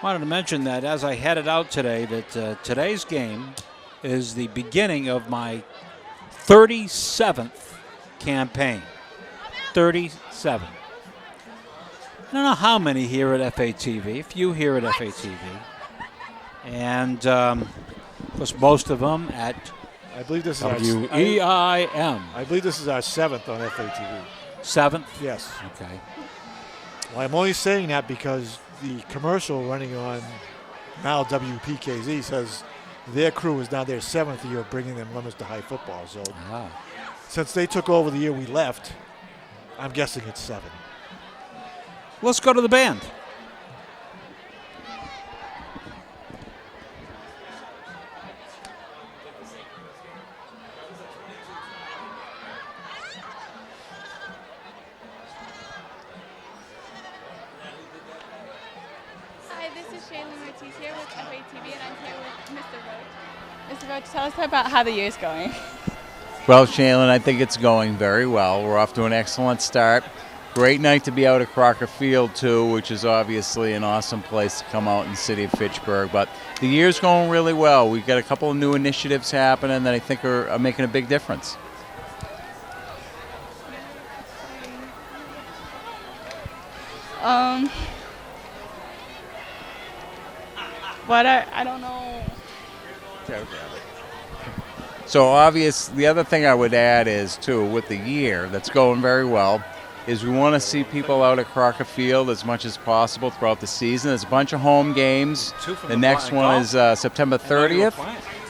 B: Wanted to mention that as I headed out today, that today's game is the beginning of my 37th campaign. 37. I don't know how many here at FATV, a few here at FATV. And Plus most of them at
A: I believe this is
B: WEIM.
A: I believe this is our 7th on FATV.
B: 7th?
A: Yes.
B: Okay.
A: Well, I'm only saying that because the commercial running on now WPKZ says their crew is now their 7th year of bringing them Leominster High football. So since they took over the year we left, I'm guessing it's 7.
B: Let's go to the band.
D: Here with FATV, and I'm here with Mr. Roach. Mr. Roach, tell us about how the year's going.
E: Well, Shaylin, I think it's going very well. We're off to an excellent start. Great night to be out at Crocker Field, too, which is obviously an awesome place to come out in the city of Fitchburg. But the year's going really well. We've got a couple of new initiatives happening that I think are making a big difference.
D: I don't know.
E: So the other thing I would add is, too, with the year that's going very well, is we want to see people out at Crocker Field as much as possible throughout the season. There's a bunch of home games. The next one is September 30th.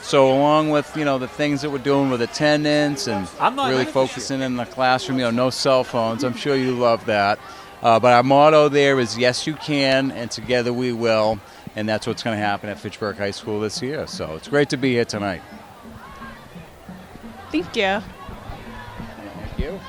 E: So along with, the things that we're doing with attendance and really focusing in the classroom, no cell phones. I'm sure you love that. But our motto there is, yes, you can, and together we will. And that's what's going to happen at Fitchburg High School this year. So it's great to be here tonight.
D: Thank you.
E: Thank you.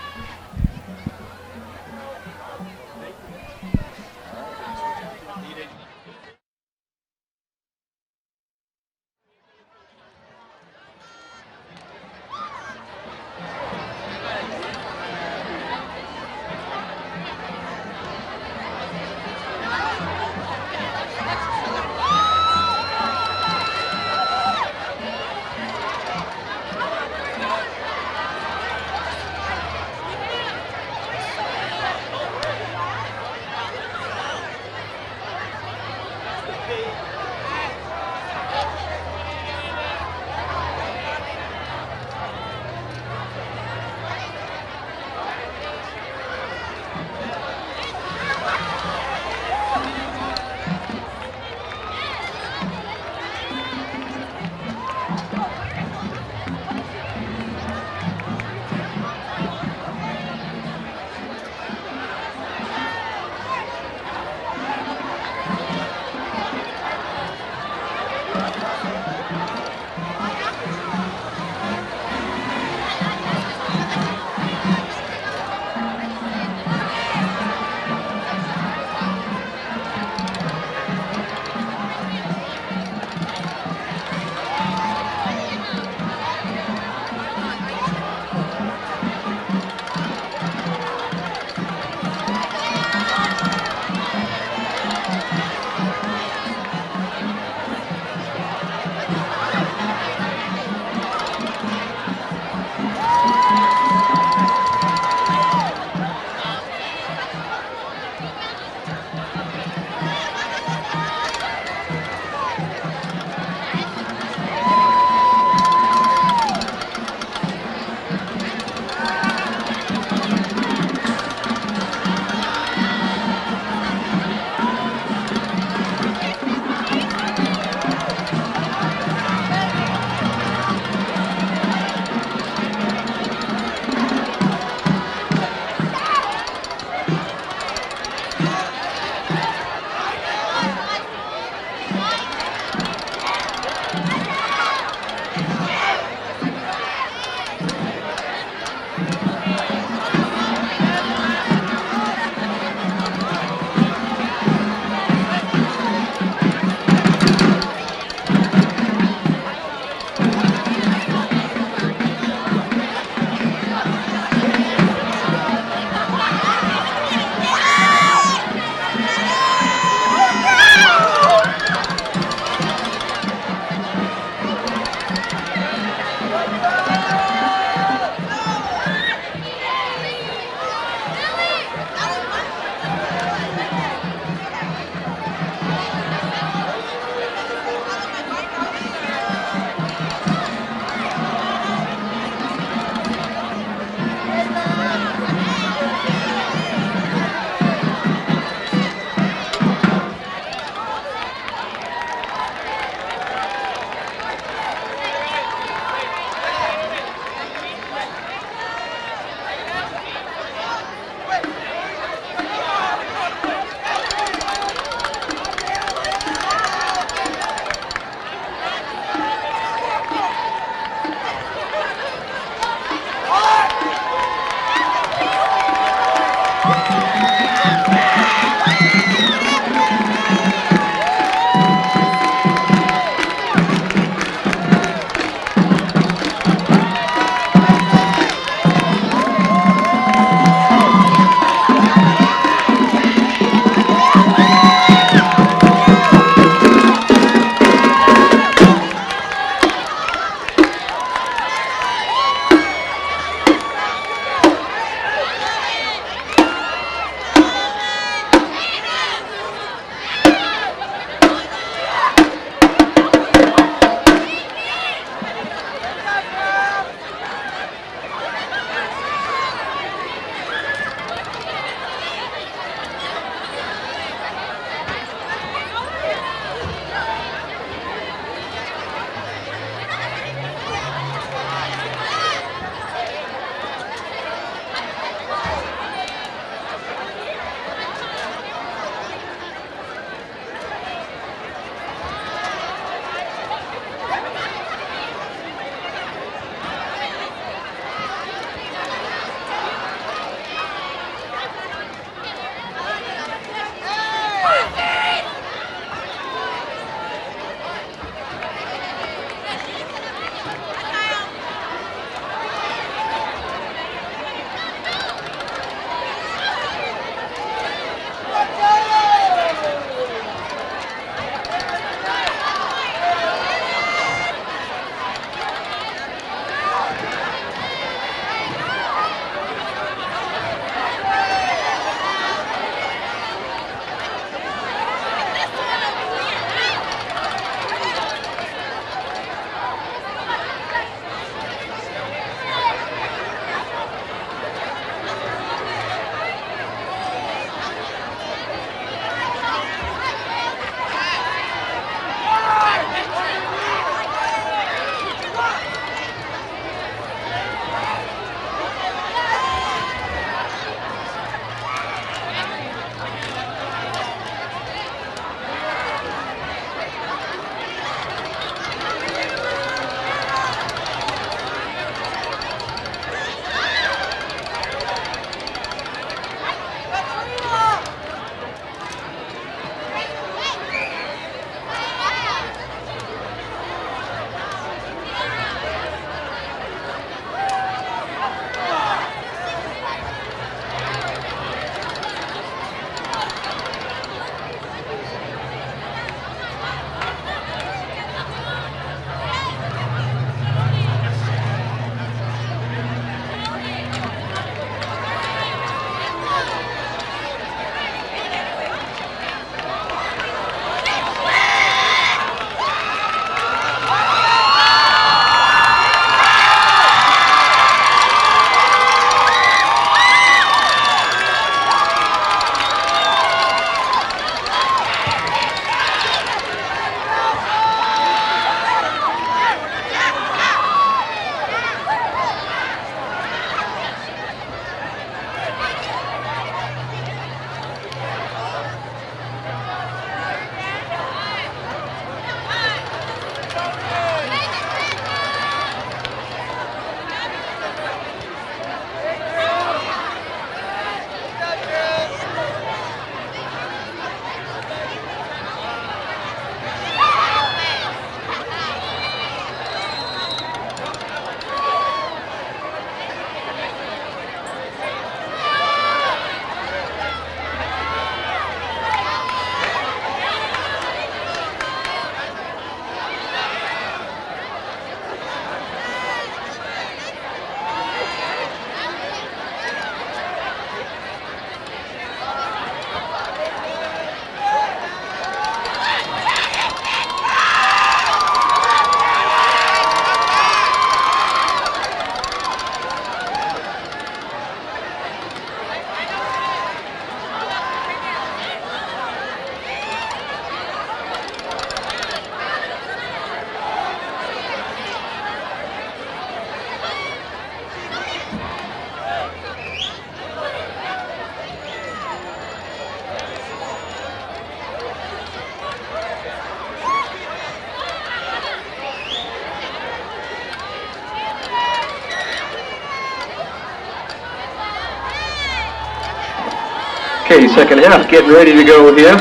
C: Okay, second half getting ready to go here.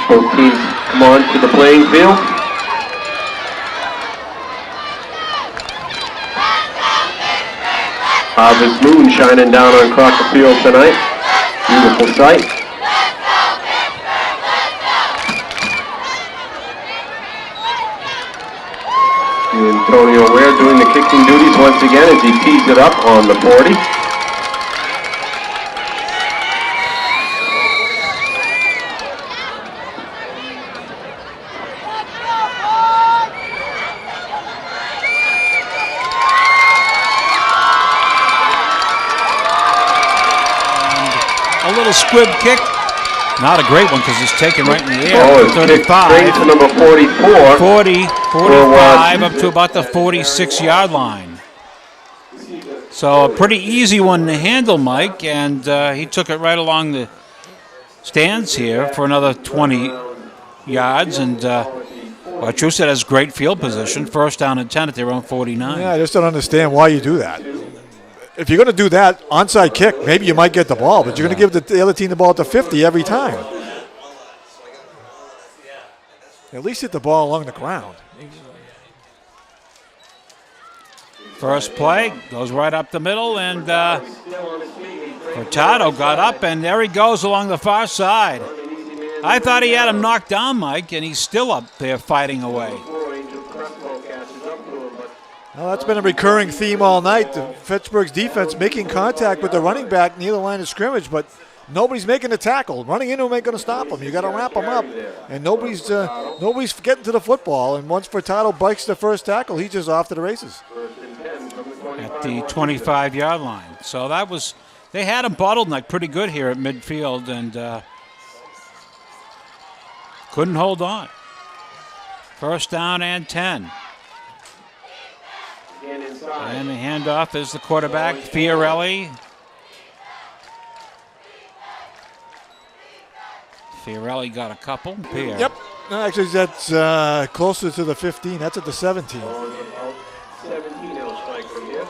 C: Both teams come on to the playing field. Harvest moon shining down on Crocker Field tonight. Beautiful sight. Antonio Ware doing the kicking duties once again as he tees it up on the 40.
B: A little squib kick. Not a great one because it's taken right in the air.
C: Oh, it's
B: 35.
C: straight to number 44.
B: 40, 45 up to about the 46-yard line. So a pretty easy one to handle, Mike, and he took it right along the stands here for another 20 yards, and Wachusett has great field position, first down and 10 at their own 49.
A: Yeah, I just don't understand why you do that. If you're going to do that, onside kick, maybe you might get the ball, but you're going to give the other team the ball at the 50 every time. At least hit the ball along the ground.
B: First play goes right up the middle, and Furtado got up, and there he goes along the far side. I thought he had him knocked down, Mike, and he's still up there fighting away.
A: Well, that's been a recurring theme all night. Fitchburg's defense making contact with the running back near the line of scrimmage, but nobody's making the tackle. Running into him ain't going to stop him. You got to wrap him up, and nobody's getting to the football. And once Furtado breaks the first tackle, he's just off to the races.
B: At the 25-yard line. So that was, they had him bottlenecked pretty good here at midfield, and couldn't hold on. First down and 10. And the handoff is the quarterback, Fiorelli. Fiorelli got a couple. Pierre.
A: Yep. No, actually, that's closer to the 15. That's at the 17.
C: 17 it'll strike from here.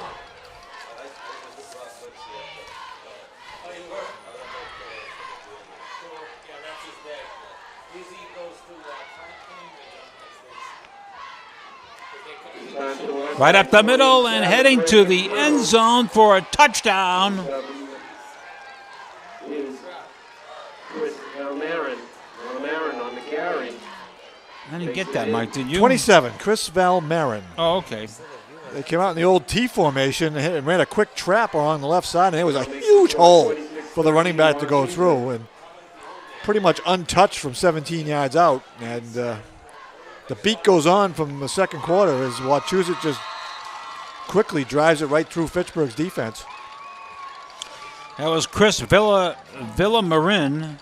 B: Right up the middle and heading to the end zone for a touchdown.
C: Chris Valmarin on the carry.
B: I didn't get that, Mike, did you?
A: 27, Chris Valmarin.
B: Oh, okay.
A: They came out in the old T formation and ran a quick trap along the left side, and there was a huge hole for the running back to go through, and pretty much untouched from 17 yards out. And the beat goes on from the second quarter as Wachusett just quickly drives it right through Fitchburg's defense.
B: That was Chris Villamarin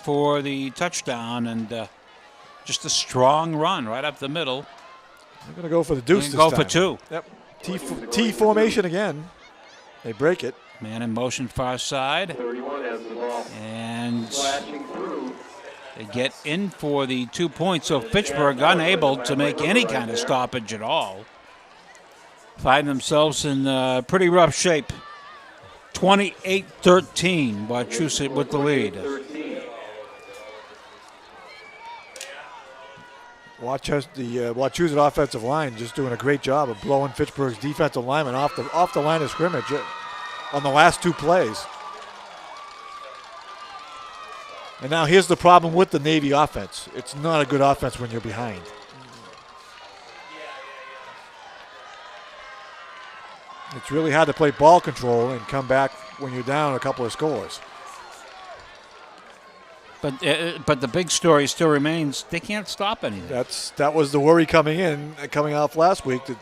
B: for the touchdown, and just a strong run right up the middle.
A: They're going to go for the deuce this
B: go
A: time.
B: for two.
A: Yep. T formation again. They break it.
B: Man in motion far side.
C: 31 has the ball.
B: And
C: Flashing through.
B: they get in for the 2 points, so Fitchburg unable to make any kind of stoppage at all. Find themselves in pretty rough shape. 28-13, Wachusett with the lead.
A: The Wachusett offensive line just doing a great job of blowing Fitchburg's defensive lineman off the line of scrimmage on the last two plays. And now here's the problem with the Navy offense. It's not a good offense when you're behind. It's really hard to play ball control and come back when you're down a couple of scores.
B: But the big story still remains, they can't stop anything.
A: That was the worry coming off last week. That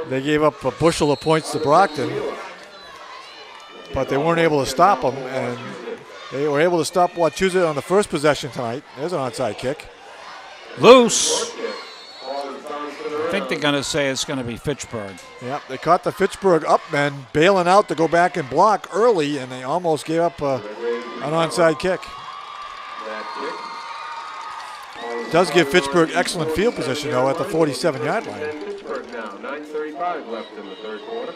A: they gave up a bushel of points to Brockton, but they weren't able to stop them, and they were able to stop Wachusett on the first possession tonight. There's an onside kick.
B: Loose. I think they're going to say it's going to be Fitchburg.
A: Yeah, they caught the Fitchburg up men bailing out to go back and block early, and they almost gave up an onside kick. Does give Fitchburg excellent field position, though, at the 47-yard line.
C: Fitchburg now, 9:35 left in the third quarter.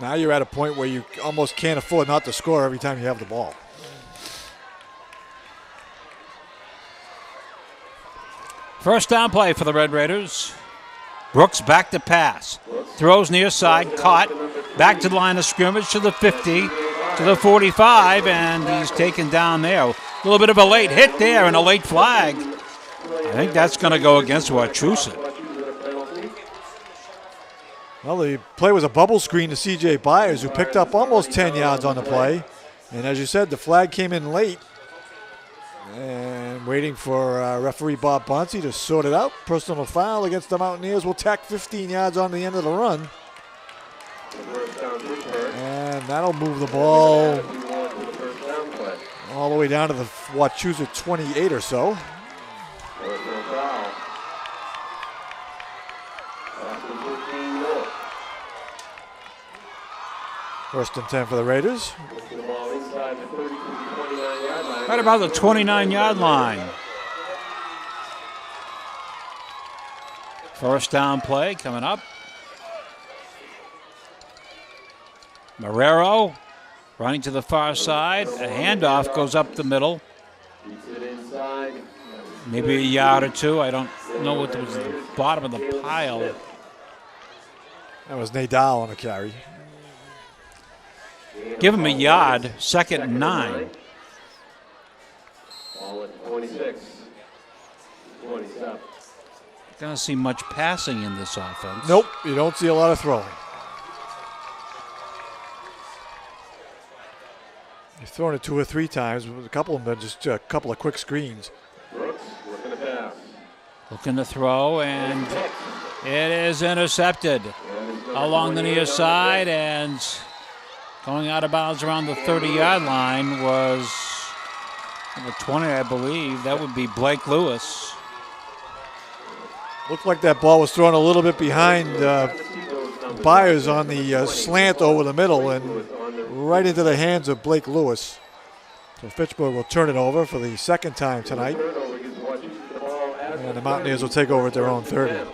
A: Now you're at a point where you almost can't afford not to score every time you have the ball.
B: First down play for the Red Raiders. Brooks back to pass. Throws near side, caught. Back to the line of scrimmage to the 50, to the 45, and he's taken down there. A little bit of a late hit there and a late flag. I think that's going to go against Wachusett.
A: Well, the play was a bubble screen to C.J. Byers, who picked up almost 10 yards on the play. And as you said, the flag came in late. And waiting for referee Bob Bonsi to sort it out. Personal foul against the Mountaineers will tack 15 yards on the end of the run. And that'll move the ball all the way down to the Wachusett 28 or so. First and 10 for the Raiders.
B: Right about the 29-yard line. First down play coming up. Marrero running to the far side. A handoff goes up the middle. Maybe a yard or two. I don't know what was at the bottom of the pile.
A: That was Nadal on the carry.
B: Give him a yard, second and 9.
C: Ball at 26, 27.
B: Don't see much passing in this offense.
A: Nope, you don't see a lot of throwing. You've thrown it 2 or 3 times. A couple of them are just a couple of quick screens.
C: Brooks looking to pass.
B: Looking to throw, and it is intercepted along the near side, and going out of bounds around the 30-yard line was number 20, I believe. That would be Blake Lewis.
A: Looked like that ball was thrown a little bit behind Byers on the slant over the middle and right into the hands of Blake Lewis. So Fitchburg will turn it over for the second time tonight. And the Mountaineers will take over at their own 30.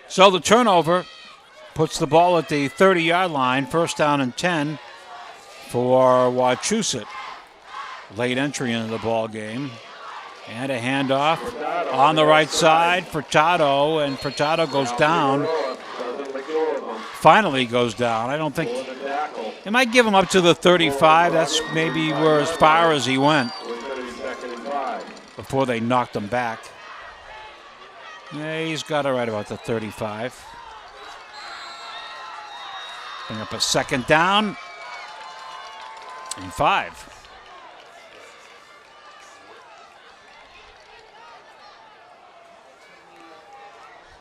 B: So the turnover puts the ball at the 30-yard line, first down and 10 for Wachusett. Late entry into the ball game. And a handoff on the right side, Furtado, and Furtado goes down. Finally goes down. I don't think they might give him up to the 35. That's maybe where as far as he went before they knocked him back. Yeah, he's got it right about the 35. Bring up a second down and 5.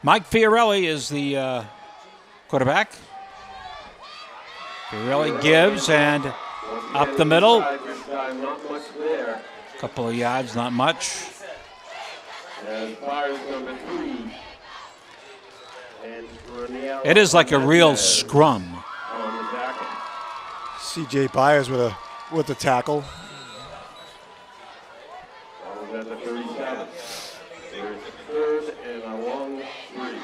B: Mike Fiorelli is the quarterback. Fiorelli gives and up the middle. Couple of yards, not much. It is like a real scrum.
A: C.J. Byers with the tackle.
C: Third and a long 3.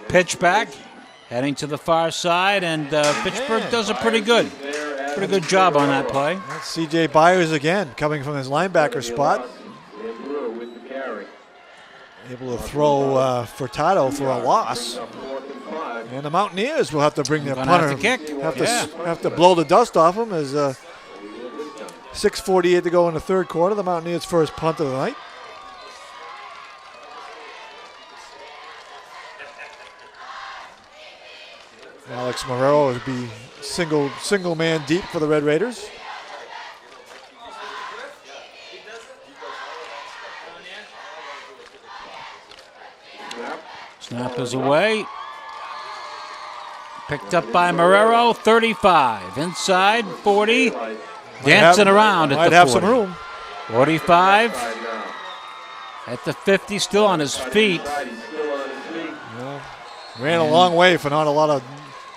B: Pitch back, heading to the far side, and Fitchburg does a pretty good job on that play.
A: That's C.J. Byers again, coming from his linebacker spot. Able to throw Furtado for a loss. And the Mountaineers will have to bring their punter. Have to blow the dust off him as 6:48 to go in the third quarter. The Mountaineers' first punt of the night. Alex Marrero would be single man deep for the Red Raiders.
B: Snap is away. Picked up by Marrero, 35. Inside, 40. Dancing around at the 40.
A: Might have some room.
B: 45. At the 50, still on his feet.
A: Ran a long way for not a lot of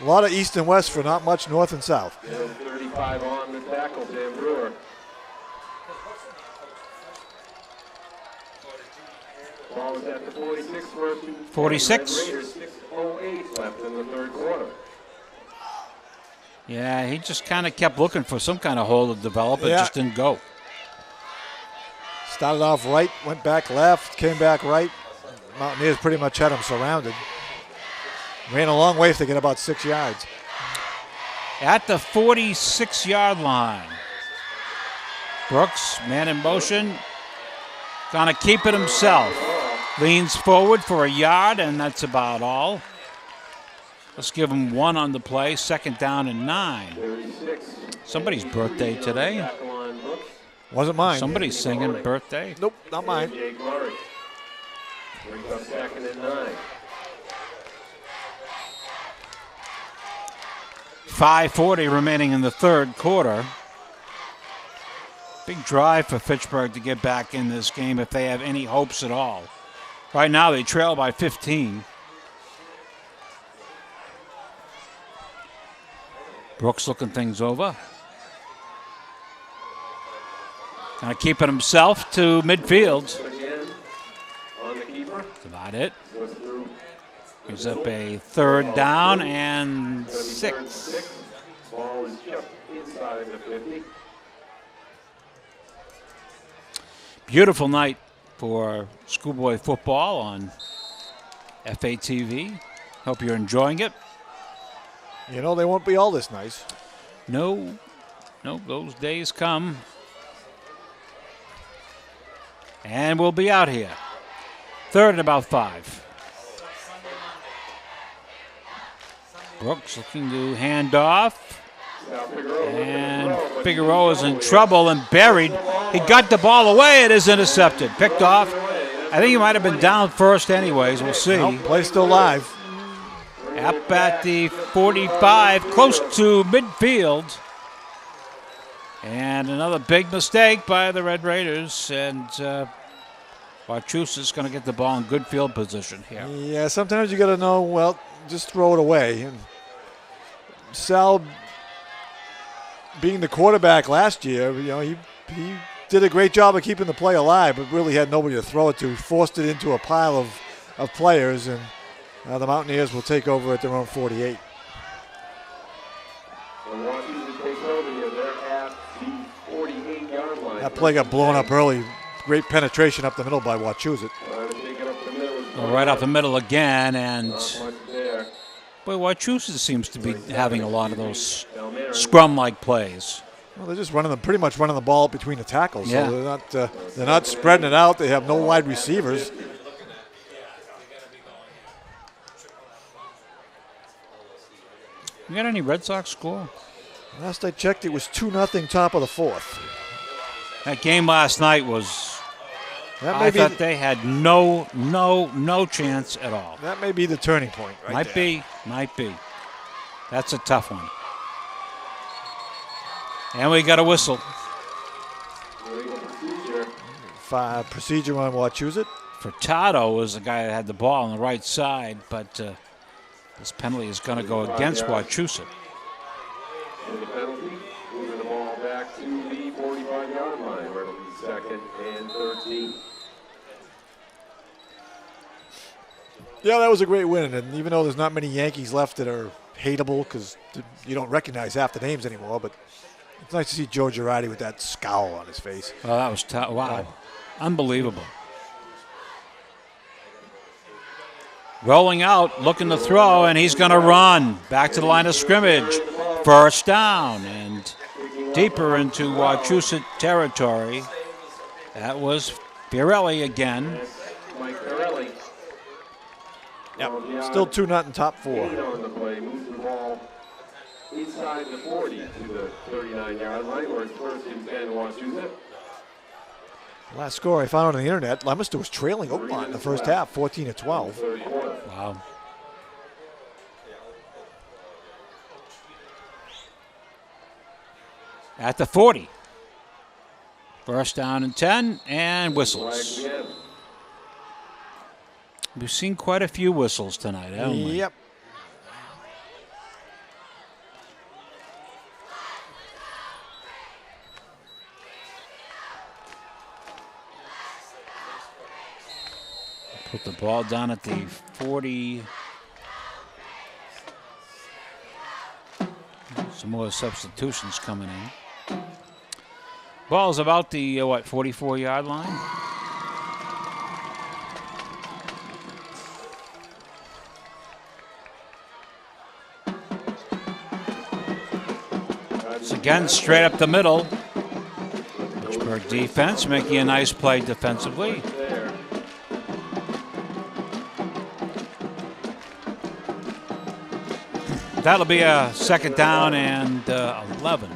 A: A lot of east and west for not much north and south.
C: 35 on the tackle, Sam Brewer. Ball is at the 46 versus
B: 46.
C: Red Raiders, 6:08 left in the third quarter.
B: Yeah, he just kind of kept looking for some kind of hole to develop. It just didn't go.
A: Started off right, went back left, came back right. Mountaineers pretty much had him surrounded. Ran a long way to get about 6 yards.
B: At the 46-yard line. Brooks, man in motion, gonna keep it himself. Leans forward for a yard, and that's about all. Let's give him 1 on the play. 2nd down and 9.
C: 36.
B: Somebody's birthday today.
C: Tackle on Brooks.
A: Wasn't mine.
B: Somebody's singing birthday.
A: Nope, not mine.
C: Jake Murray. Brings up 2nd and 9.
B: 5:40 remaining in the third quarter. Big drive for Fitchburg to get back in this game if they have any hopes at all. Right now they trail by 15. Brooks looking things over. Kind of keeping himself to midfield.
C: Again on the keeper.
B: That's about it.
C: Goes through.
B: He's up a 3rd down and 6.
C: Ball is just inside the 50.
B: Beautiful night for schoolboy football on FATV. Hope you're enjoying it.
A: You know, they won't be all this nice.
B: No, those days come. And we'll be out here. 3rd and about 5. Brooks looking to hand off. And Figueroa is in trouble and buried. He got the ball away. It is intercepted. Picked off. I think he might have been down first anyways. We'll see.
A: Nope, play still live.
B: Up at the 45, close to midfield. And another big mistake by the Red Raiders. And Wachusett's going to get the ball in good field position here.
A: Yeah, sometimes you got to know, well, just throw it away. And Sal, being the quarterback last year, you know, he did a great job of keeping the play alive, but really had nobody to throw it to. Forced it into a pile of players, and the Mountaineers will take over at their own 48.
C: And Washington takes over here. They're at the 48-yard line.
A: That play got blown up early. Great penetration up the middle by Wachusett.
B: Right up the middle again, and
C: Not much there.
B: boy, Wachusett seems to be having a lot of those scrum-like plays.
A: Well, they're just pretty much running the ball between the tackles.
B: Yeah.
A: So they're not spreading it out. They have no wide receivers.
B: You got any Red Sox score?
A: Last I checked, it was 2-0 top of the 4th.
B: That game last night was.
A: That
B: I thought they had no chance at all.
A: That may be the turning point. Right there.
B: Might be. That's a tough one. And we got a whistle.
A: Procedure on Wachusett.
B: Furtado was the guy that had the ball on the right side, but this penalty is going to go against Wachusett.
C: And the penalty, moving the ball back to the 45-yard line, where it'll be 2nd and 13.
A: Yeah, that was a great win. And even though there's not many Yankees left that are hateable because you don't recognize half the names anymore, but it's nice to see Joe Girardi with that scowl on his face.
B: Well, that was tough. Wow. Unbelievable. Rolling out, looking to throw, and he's going to run back to the line of scrimmage. 1st down, and deeper into Wachusett territory. That was Fiorelli again.
C: Mike Fiorelli.
A: Yep. Still 2-0 top 4.
C: On the play, moves the ball inside the 40 to the 39-yard line, where it's 1st and 10 Wachusett.
A: Last score I found on the internet, Leominster was trailing Oakmont in the first half, 14-12.
B: Wow. At the 40. 1st down and 10, and whistles. We've seen quite a few whistles tonight, haven't we?
A: Yep.
B: Put the ball down at the 40. Some more substitutions coming in. Ball's about the, 44-yard line? It's again straight up the middle. Pittsburgh defense making a nice play defensively. That'll be a second down and 11.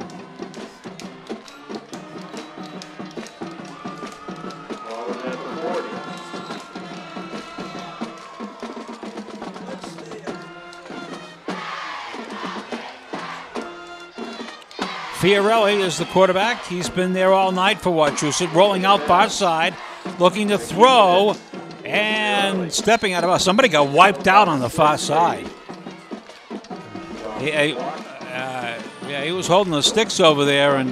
B: Fiorelli is the quarterback. He's been there all night for Wachusett, rolling out far side, looking to throw, and stepping out of us. Somebody got wiped out on the far side. He was holding the sticks over there, and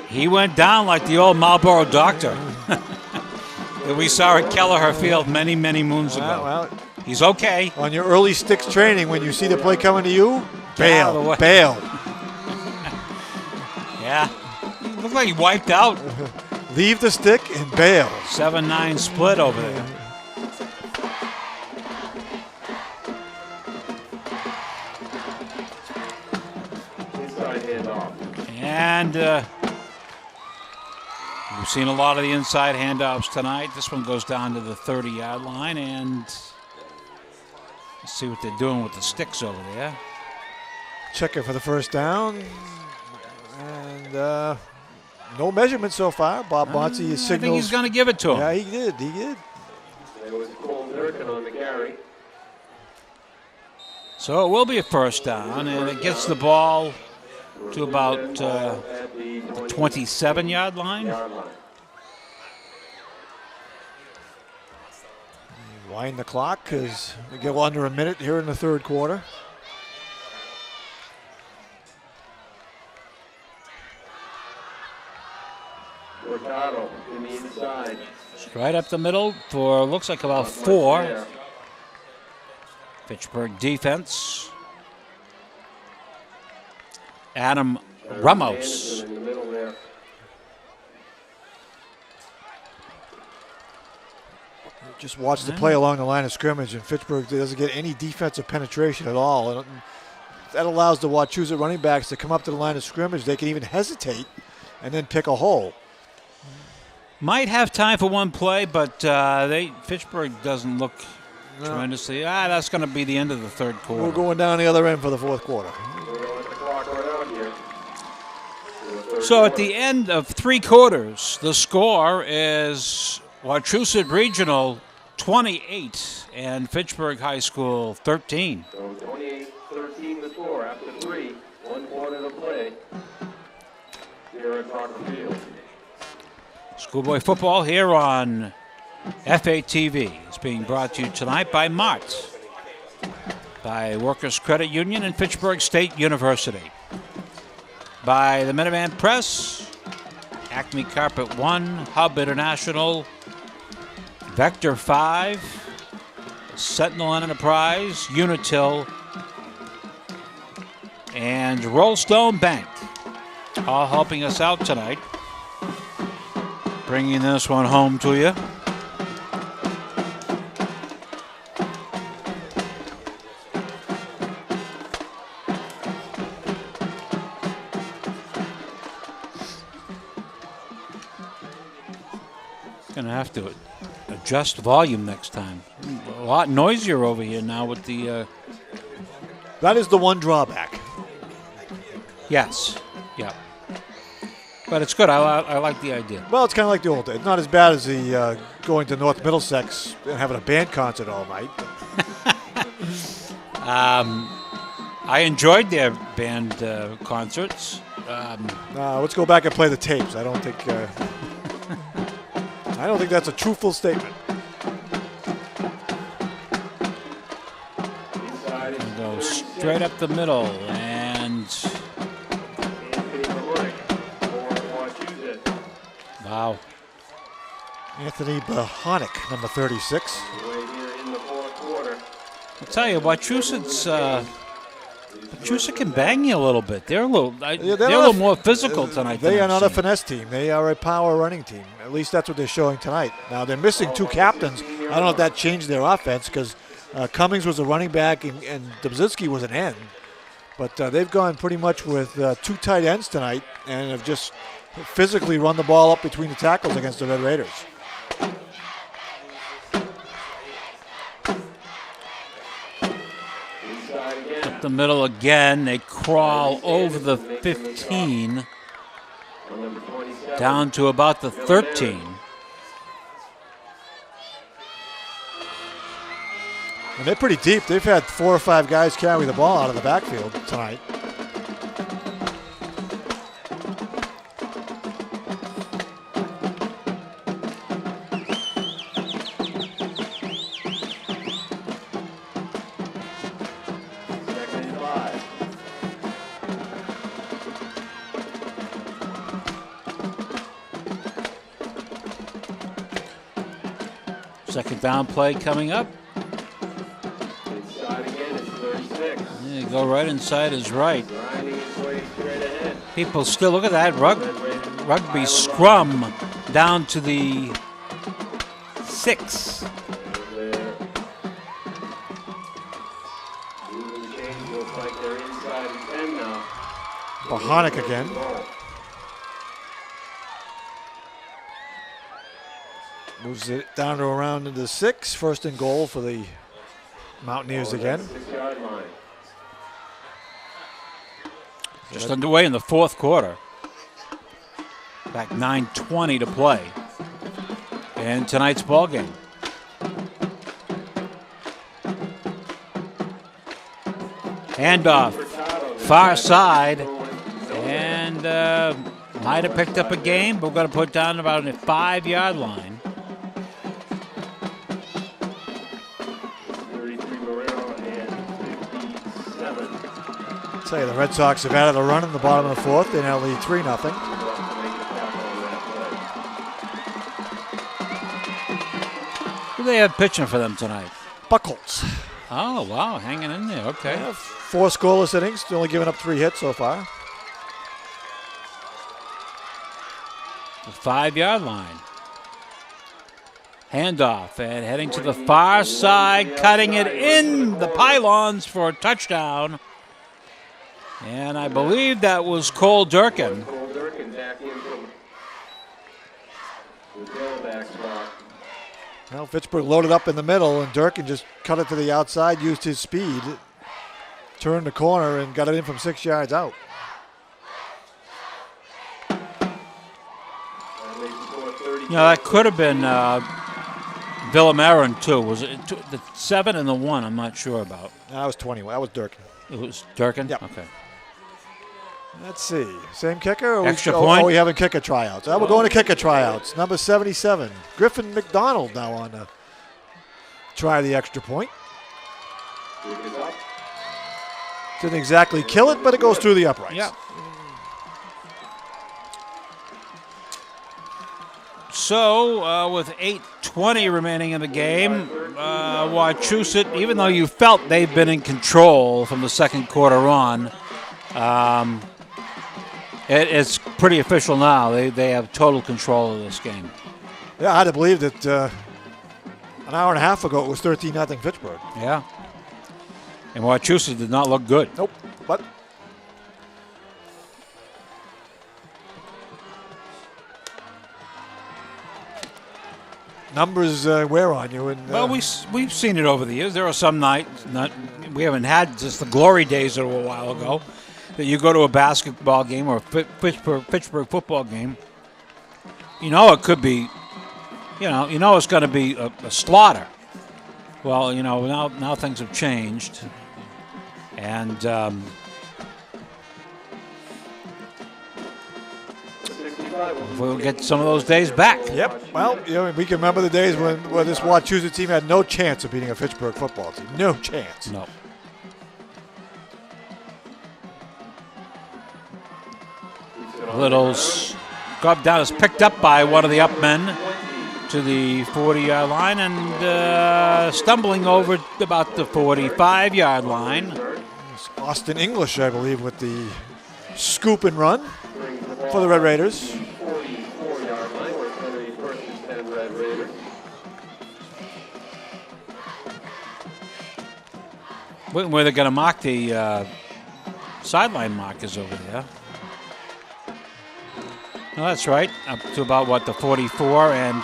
B: he went down like the old Marlboro doctor that we saw at Kelleher Field many, many moons ago.
A: Well,
B: he's okay.
A: On your early sticks training, when you see the play coming to you, bail.
B: Yeah, looked like he wiped out.
A: Leave the stick and bail.
B: 7-9 split over there. And we've seen a lot of the inside handoffs tonight. This one goes down to the 30-yard line, and let's see what they're doing with the sticks over there.
A: Checker for the first down. And no measurement so far. Bob Bonzi signals.
B: I think he's going to give it to him.
A: Yeah, he did. It
C: was Cole Durkin on the carry.
B: So it will be a first down, and it gets the ball to about the 27-yard line.
A: Wind the clock because we get under a minute here in the third quarter.
C: Cortado in the inside.
B: Right up the middle for looks like about 4. Fitchburg defense. Adam Ramos.
A: Just watch the play along the line of scrimmage, and Fitchburg doesn't get any defensive penetration at all. And that allows the Wachusett running backs to come up to the line of scrimmage. They can even hesitate and then pick a hole.
B: Might have time for one play, but Fitchburg doesn't look tremendously. That's going to be the end of the third quarter.
A: We're going down the other end for the fourth quarter.
B: So at the end of 3 quarters, the score is Wachusett Regional 28 and Fitchburg High School 13.
C: So 28-13 the score after 3. 1 quarter to play here at Crocker Field.
B: Schoolboy football here on FATV is being brought to you tonight by Mart, by Workers Credit Union and Fitchburg State University, by the Minuteman Press, Acme Carpet One, Hub International, Vector 5, Sentinel Enterprise, Unitil, and Rollstone Bank, all helping us out tonight. Bringing this one home to you. Gonna have to adjust volume next time. A lot noisier over here now with the.
A: That is the one drawback.
B: Yes. Yeah. But it's good. I like the idea.
A: Well, it's kind of like the old days. Not as bad as the going to North Middlesex and having a band concert all night.
B: I enjoyed their band concerts.
A: Let's go back and play the tapes. I don't think that's a truthful statement.
B: Go straight up the middle and. Wow.
A: Anthony Bohonic, number 36.
C: Right here in the fourth quarter.
B: I'll tell you, Wachusett can bang you a little bit. They're a little more physical tonight.
A: They
B: than
A: are
B: I've
A: not a
B: seen.
A: finesse team. They are a power running team. At least that's what they're showing tonight. Now, they're missing two captains. I don't know if that changed their offense because Cummings was a running back and Dubzinski was an end. But they've gone pretty much with two tight ends tonight and have just physically run the ball up between the tackles against the Red Raiders.
B: Up the middle again. They crawl over the 15 down to about the 13.
A: And they're pretty deep. They've had 4 or 5 guys carry the ball out of the backfield tonight.
B: Second down play coming up.
C: Inside again, it's 36.
B: Yeah, go right inside is right.
C: Grinding his way straight ahead.
B: People still look at that rugby scrum down to the 6.
C: Moving change looks like they're inside the 10 now.
A: Bohonic again. Moves it down to around into the 6. First and goal for the Mountaineers again.
C: 6-yard line.
B: Just underway in the fourth quarter. Back 9:20 to play in tonight's ball game. Handoff, far side, and might have picked up a game, but we're going to put down about a 5-yard line.
A: Tell you, the Red Sox have added a run in the bottom of the fourth. They now lead 3-0.
B: Who do they have pitching for them tonight?
A: Buckles.
B: Oh, wow, hanging in there. Okay.
A: Yeah, 4 scoreless innings, only giving up 3 hits so far.
B: The 5-yard line. Handoff and heading to the far side, cutting it in the pylons for a touchdown. And I believe that was Cole Durkin.
C: Cole Durkin back in from the tailback spot.
A: Well, Fitchburg loaded up in the middle, and Durkin just cut it to the outside, used his speed, turned the corner, and got it in from 6 yards out.
B: You know, that could have been Villamarin, too. Was it the 7 and the 1? I'm not sure about.
A: That was 21. That was Durkin.
B: It was Durkin?
A: Yep.
B: Okay.
A: Let's see. Same kicker? Or
B: Extra
A: we,
B: point?
A: Oh, we haven't kicker tryouts. We're going to kicker tryouts. Number 77, Griffin McDonald now on to try the extra point. Didn't exactly kill it, but it goes through the uprights.
B: Yeah. So, with 8:20 remaining in the game, Wachusett, even though you felt they've been in control from the second quarter on, it's pretty official now. They have total control of this game.
A: Yeah, I had to believe that an hour and a half ago it was 13-0 Fitchburg.
B: Yeah. And Wachusett did not look good.
A: Nope, but numbers wear on you. And
B: well, we've seen it over the years. There are some nights, we haven't had just the glory days of a while ago, that you go to a basketball game or a Pittsburgh football game. You know it could be, you know it's going to be a slaughter. Well, now things have changed, and we'll get some of those days back.
A: Yep. Well, we can remember the days when this Wachusett team had no chance of beating a Fitchburg football team. No chance.
B: No. Little's Gob down is picked up by one of the up men to to the 40-yard line and stumbling over about the 45-yard line.
A: It's Austin English, I believe, with the scoop and run for the Red Raiders.
C: 44-yard line. We're going to be first and 10 Red Raiders.
B: Where they're going to mark the sideline markers over there. No, that's right. Up to about, what, the 44, and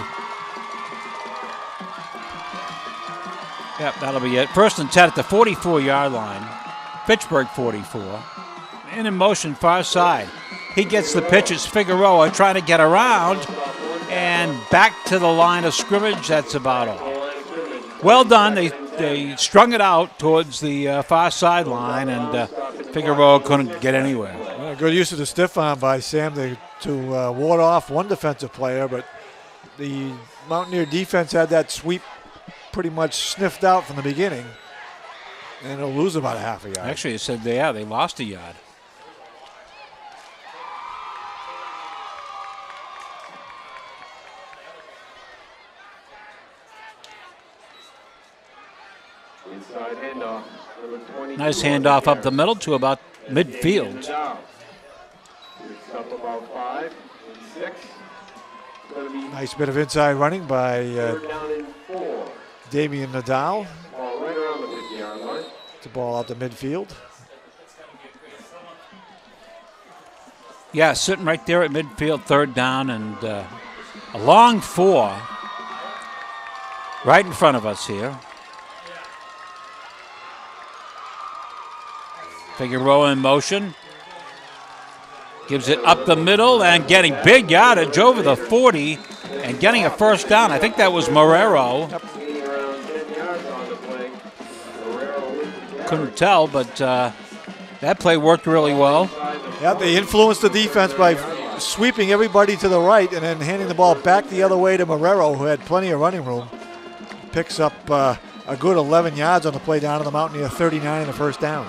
B: yep, that'll be it. First and 10 at the 44-yard line. Fitchburg 44. And in motion, far side. He gets the pitch. It's Figueroa trying to get around and back to the line of scrimmage. That's about all. Well done. They strung it out towards the far sideline, and Figueroa couldn't get anywhere.
A: Well, good use of the stiff arm by Sam to ward off one defensive player, but the Mountaineer defense had that sweep pretty much sniffed out from the beginning, and it'll lose about a half a yard.
B: Actually, it said they lost a yard.
C: Inside handoff. Number 22.
B: Nice handoff up the middle to about midfield.
C: It's up about 5 and 6. It's going to be
A: Nice bit of inside running by
C: third down and 4.
A: Damian Nadal.
C: Ball right around the 50-yard line.
A: The ball out to midfield.
B: Yeah, sitting right there at midfield, third down, and a long 4 right in front of us here. Figueroa in motion. Gives it up the middle and getting big yardage over the 40 and getting a first down. I think that was Marrero.
C: Gaining around 10 yards on the play. Marrero
B: Couldn't tell, but that play worked really well.
A: Yeah, they influenced the defense by sweeping everybody to the right and then handing the ball back the other way to Marrero, who had plenty of running room. Picks up a good 11 yards on the play down to the Mountaineer 39 and the first down.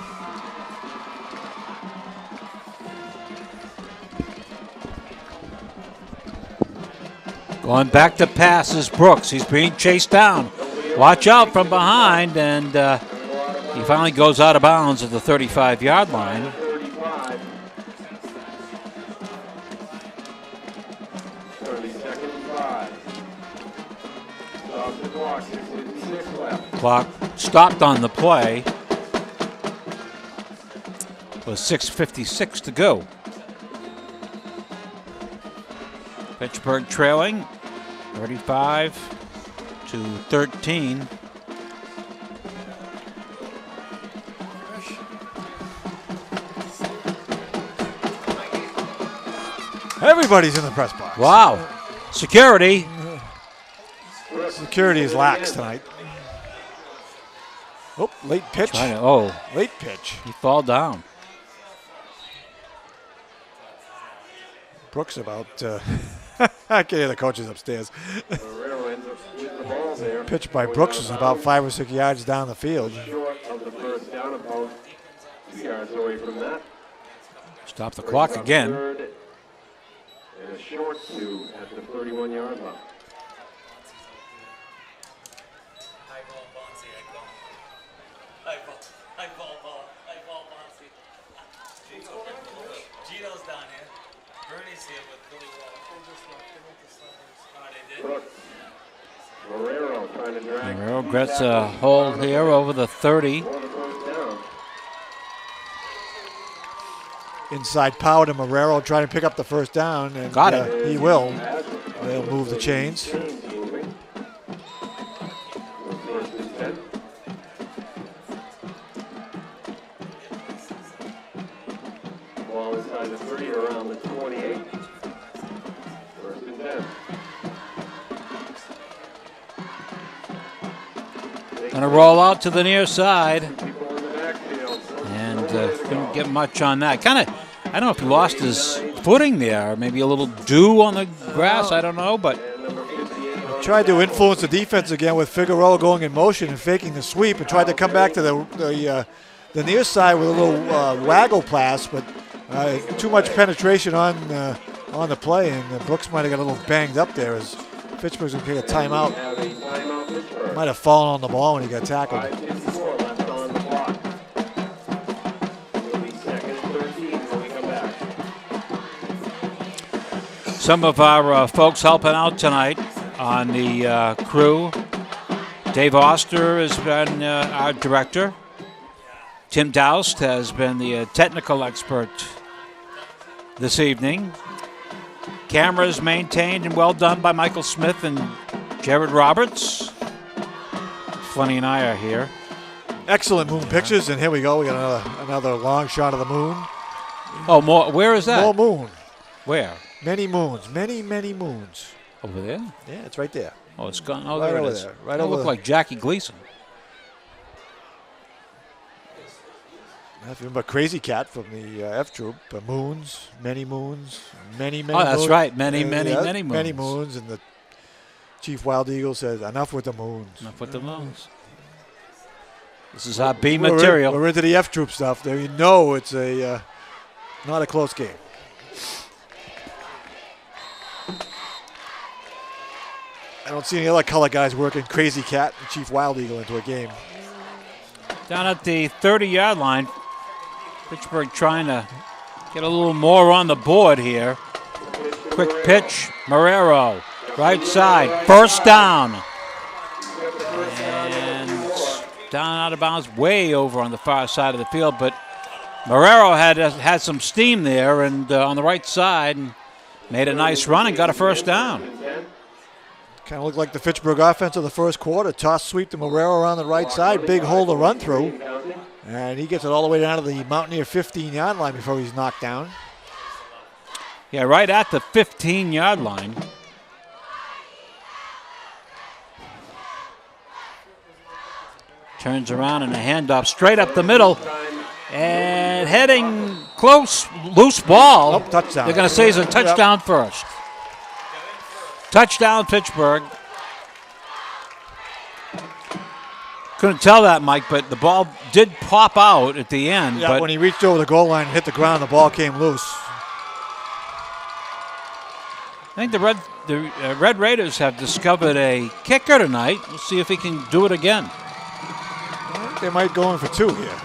B: Going back to pass is Brooks. He's being chased down. Watch out from behind, and he finally goes out of bounds at the 35-yard line.
C: 35. 30-second 5. Stop the clock. 6 left.
B: Clock stopped on the play. With 6:56 to go. Fitchburg trailing 35-13.
A: Everybody's in the press box.
B: Wow. Security.
A: Security is lax tonight. Oh, late pitch. Late pitch.
B: He fall down.
A: Brooks about, I can hear the coaches upstairs.
C: Marrero ends up with the ball there.
A: Pitch by Brooks is about 5 or 6 yards down the field.
C: Short of the first down, about 2 yards away from that.
B: Stop the clock again.
C: Third and a short 2 at the 31-yard line.
F: Gino's down here. Bernie's here with Billy Wall.
C: Brooks. Marrero trying to drag.
B: Marrero gets a hold here over the 30.
C: For the first down.
A: Inside power to Marrero trying to pick up the first down. And,
B: Got it.
A: He will. They'll move the chains.
C: Chains moving. First and 10. Ball inside the 30, around the 28. First and 10.
B: Gonna roll out to the near side.
C: People in the backfield.
B: And couldn't get much on that. Kind of, I don't know if he lost his footing there. Maybe a little dew on the grass. I don't know, but
A: Tried to influence the defense again with Figueroa going in motion and faking the sweep, and tried to come back to the near side with a little waggle pass, but too much penetration on the play, and Brooks might have got a little banged up there as Fitchburg's going to take a timeout.
C: Have a timeout, Fitchburg.
A: Might have fallen on the ball when he got tackled.
C: 5:54 left on the clock. It'll be second and 13 when we come back.
B: Some of our folks helping out tonight on the crew. Dave Oster has been our director. Tim Doust has been the technical expert this evening. Cameras maintained and well done by Michael Smith and Jared Roberts. Flenny and I are here.
A: Excellent moon pictures, and here we go. We got another long shot of the moon.
B: Oh, more. Where is that?
A: More moon.
B: Where?
A: Many moons. Many moons.
B: Over there?
A: Yeah, it's right there.
B: Oh, it's gone. Oh,
A: Right
B: there it
A: over
B: is.
A: there. Right
B: That
A: over
B: look
A: there.
B: like Jackie Gleason.
A: If you remember Crazy Cat from the F Troop, moons, many moons, many
B: Oh, that's
A: moons.
B: right. Many
A: Yeah,
B: moons.
A: Many moons, and the Chief Wild Eagle says, enough with the moons.
B: Enough with the moons. This is our B
A: We're
B: material.
A: into the F Troop stuff. There, you know it's not a close game. I don't see any other color guys working Crazy Cat and Chief Wild Eagle into a game.
B: Down at the 30-yard line, Pittsburgh trying to get a little more on the board here. Quick pitch, Marrero, right side, first down. And down out of bounds, way over on the far side of the field, but Marrero had some steam there and on the right side and made a nice run and got a first down.
A: Kind of looked like the Fitchburg offense of the first quarter. Toss sweep to Marrero around the right side. Big hole to run through. And he gets it all the way down to the Mountaineer 15-yard line before he's knocked down.
B: Yeah, right at the 15-yard line. Turns around and a handoff straight up the middle. And heading close, loose ball.
A: Oh, touchdown.
B: They're going to say it's a touchdown first. Touchdown, Pittsburgh. Couldn't tell that, Mike, but the ball did pop out at the end.
A: Yeah,
B: but
A: when he reached over the goal line and hit the ground, the ball came loose.
B: I think the Red Raiders have discovered a kicker tonight. We'll see if he can do it again.
A: I think they might go in for two here.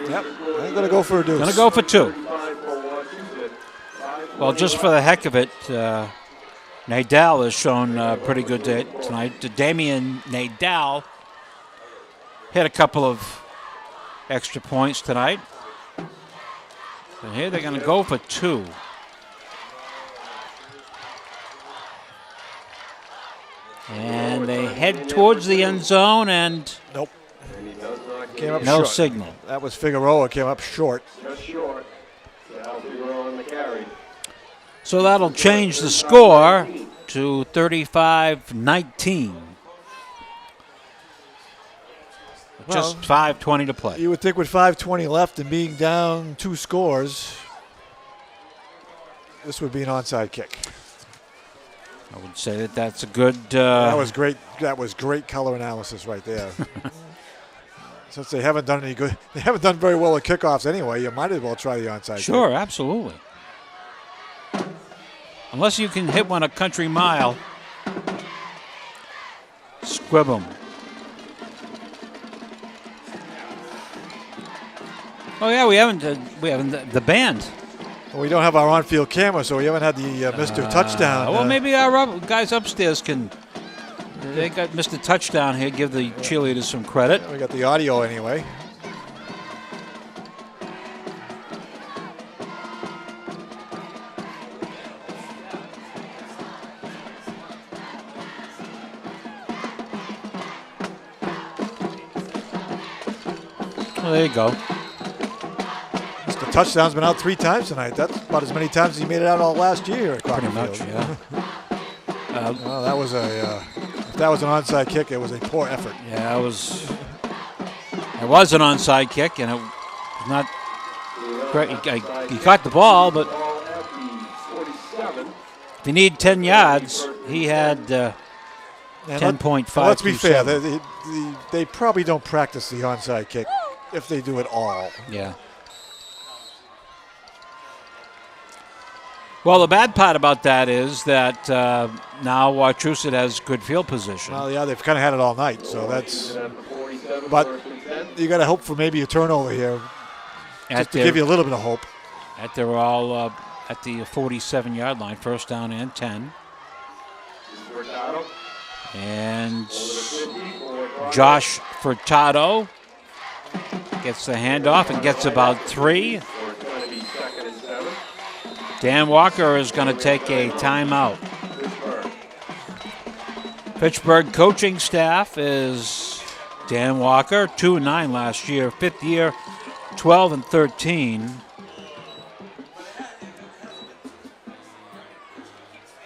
A: Yep, they're going to go for a deuce.
B: Going to go for two. Well, just for the heck of it, Nadal has shown pretty good tonight. Damian Nadal hit a couple of extra points tonight. And here they're going to go for two. And they head towards the end zone and
A: Nope. Came up
B: no
A: short.
B: signal.
A: That was Figueroa, came up short.
C: Just short. Al Figueroa on the carry.
B: So that'll change the score to 35-19. Just 5:20 to play.
A: You would think with 5:20 left and being down 2 scores, this would be an onside kick.
B: I would say that that's a good.
A: That was great. That was great color analysis right there. Since they haven't done any good, they haven't done very well at kickoffs anyway. You might as well try the onside.
B: Sure,
A: kick.
B: absolutely. Unless you can hit one a country mile, squib 'em. Oh yeah, we haven't the band.
A: Well, we don't have our on-field camera, so we haven't had the Mr. Touchdown.
B: Well, maybe our guys upstairs can. They got Mr. Touchdown here. Give the cheerleaders some credit.
A: We got the audio anyway.
B: Well, there you go.
A: Mr. Touchdown's been out 3 times tonight. That's about as many times as he made it out all last year at Crocker
B: Pretty much,
A: Field.
B: yeah.
A: Well, that was if that was an onside kick, it was a poor effort.
B: Yeah, it was an onside kick, and it was not great. He caught the ball, but
C: Ball at the 47.
B: if you need 10 yards, he had
A: And
B: 10.5.
A: let's be fair. They probably don't practice the onside kick if they do it all.
B: Yeah. Well, the bad part about that is that now Wachusett has good field position.
A: Well, yeah, they've kind of had it all night, so that's.
C: At the 47,
A: But
C: first and 10.
A: you got to hope for maybe a turnover here, just to
B: their-
A: give you a little bit of hope.
B: They're all at the 47-yard line, first down and 10.
C: Furtado.
B: And
C: 50 for
B: Josh Furtado gets the handoff and gets about 3.
C: Or it's going to be 2nd and 7.
B: Dan Walker is going to take a timeout.
C: Pittsburgh.
B: Pittsburgh coaching staff is Dan Walker, 2-9 last year, 5th year, 12-13.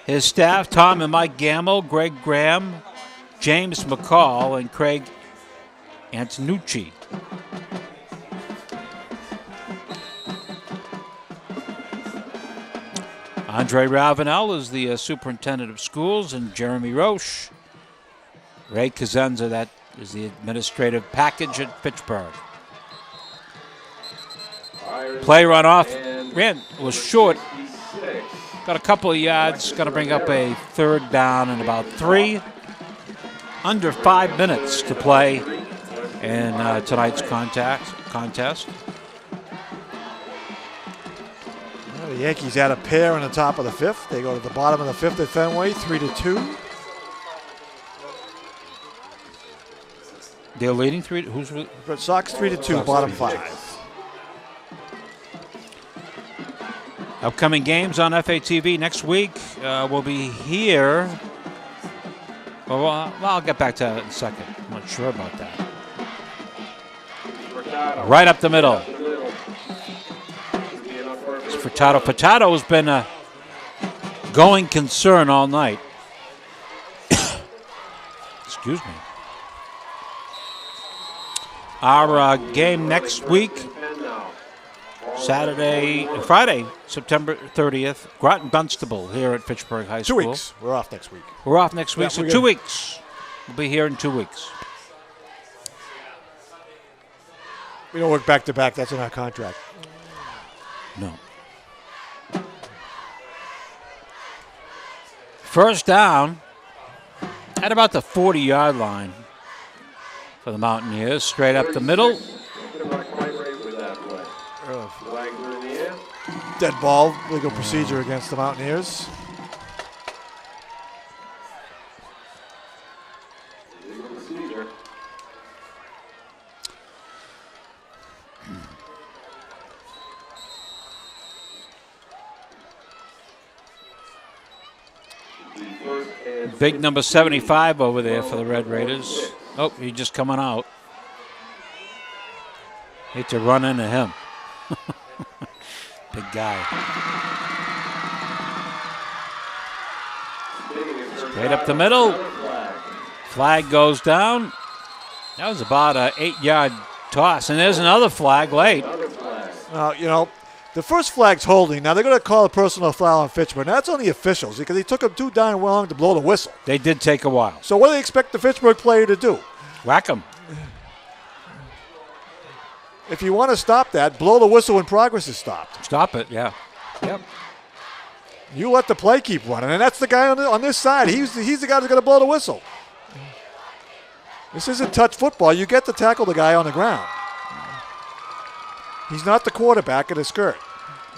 B: His staff, Tom and Mike Gamble, Greg Graham, James McCall, and Craig Antonucci. Andre Ravenel is the superintendent of schools, and Jeremy Roche. Ray Kazenza, that is the administrative package at Pittsburgh. Play run off, was short. Got a couple of yards, got to bring up a 3rd down and about 3. Under 5 minutes to play in tonight's contest.
A: Well, the Yankees had a pair in the top of the 5th. They go to the bottom of the 5th at Fenway, 3-2.
B: They're leading 3. Who's
A: Red Sox 3-2, bottom 5.
B: upcoming games on FATV next week? We'll be here. Well, I'll get back to that in a second. I'm not sure about that. Right up the middle. It's Furtado. Furtado has been a going concern all night. Excuse me. Our game next week, Friday, September 30th, Groton Dunstable here at Fitchburg High School.
A: 2 weeks. We're off next week.
B: We're off next week,
A: Yeah,
B: so
A: we're
B: 2
A: good.
B: weeks. We'll be here in 2 weeks.
A: We don't work back to back. That's in our contract.
B: No. First down at about the 40-yard line for the Mountaineers, straight up the middle.
A: Dead ball, legal procedure against the Mountaineers.
B: Big number 75 over there for the Red Raiders. Oh, he's just coming out. Hate to run into him. Big guy. Straight up the middle. Flag goes down. That was about an 8-yard toss. And there's another flag late.
A: You know, the first flag's holding. Now they're going to call a personal foul on Fitchburg. Now that's on the officials because he took them too darn long to blow the whistle.
B: They did take a while.
A: So what do they expect the Fitchburg player to do?
B: Whack him.
A: If you want to stop that, blow the whistle when progress is stopped.
B: Stop it, yeah. Yep.
A: You let the play keep running, and that's the guy on this side. He's the guy that's going to blow the whistle. This isn't touch football. You get to tackle the guy on the ground. He's not the quarterback in a skirt.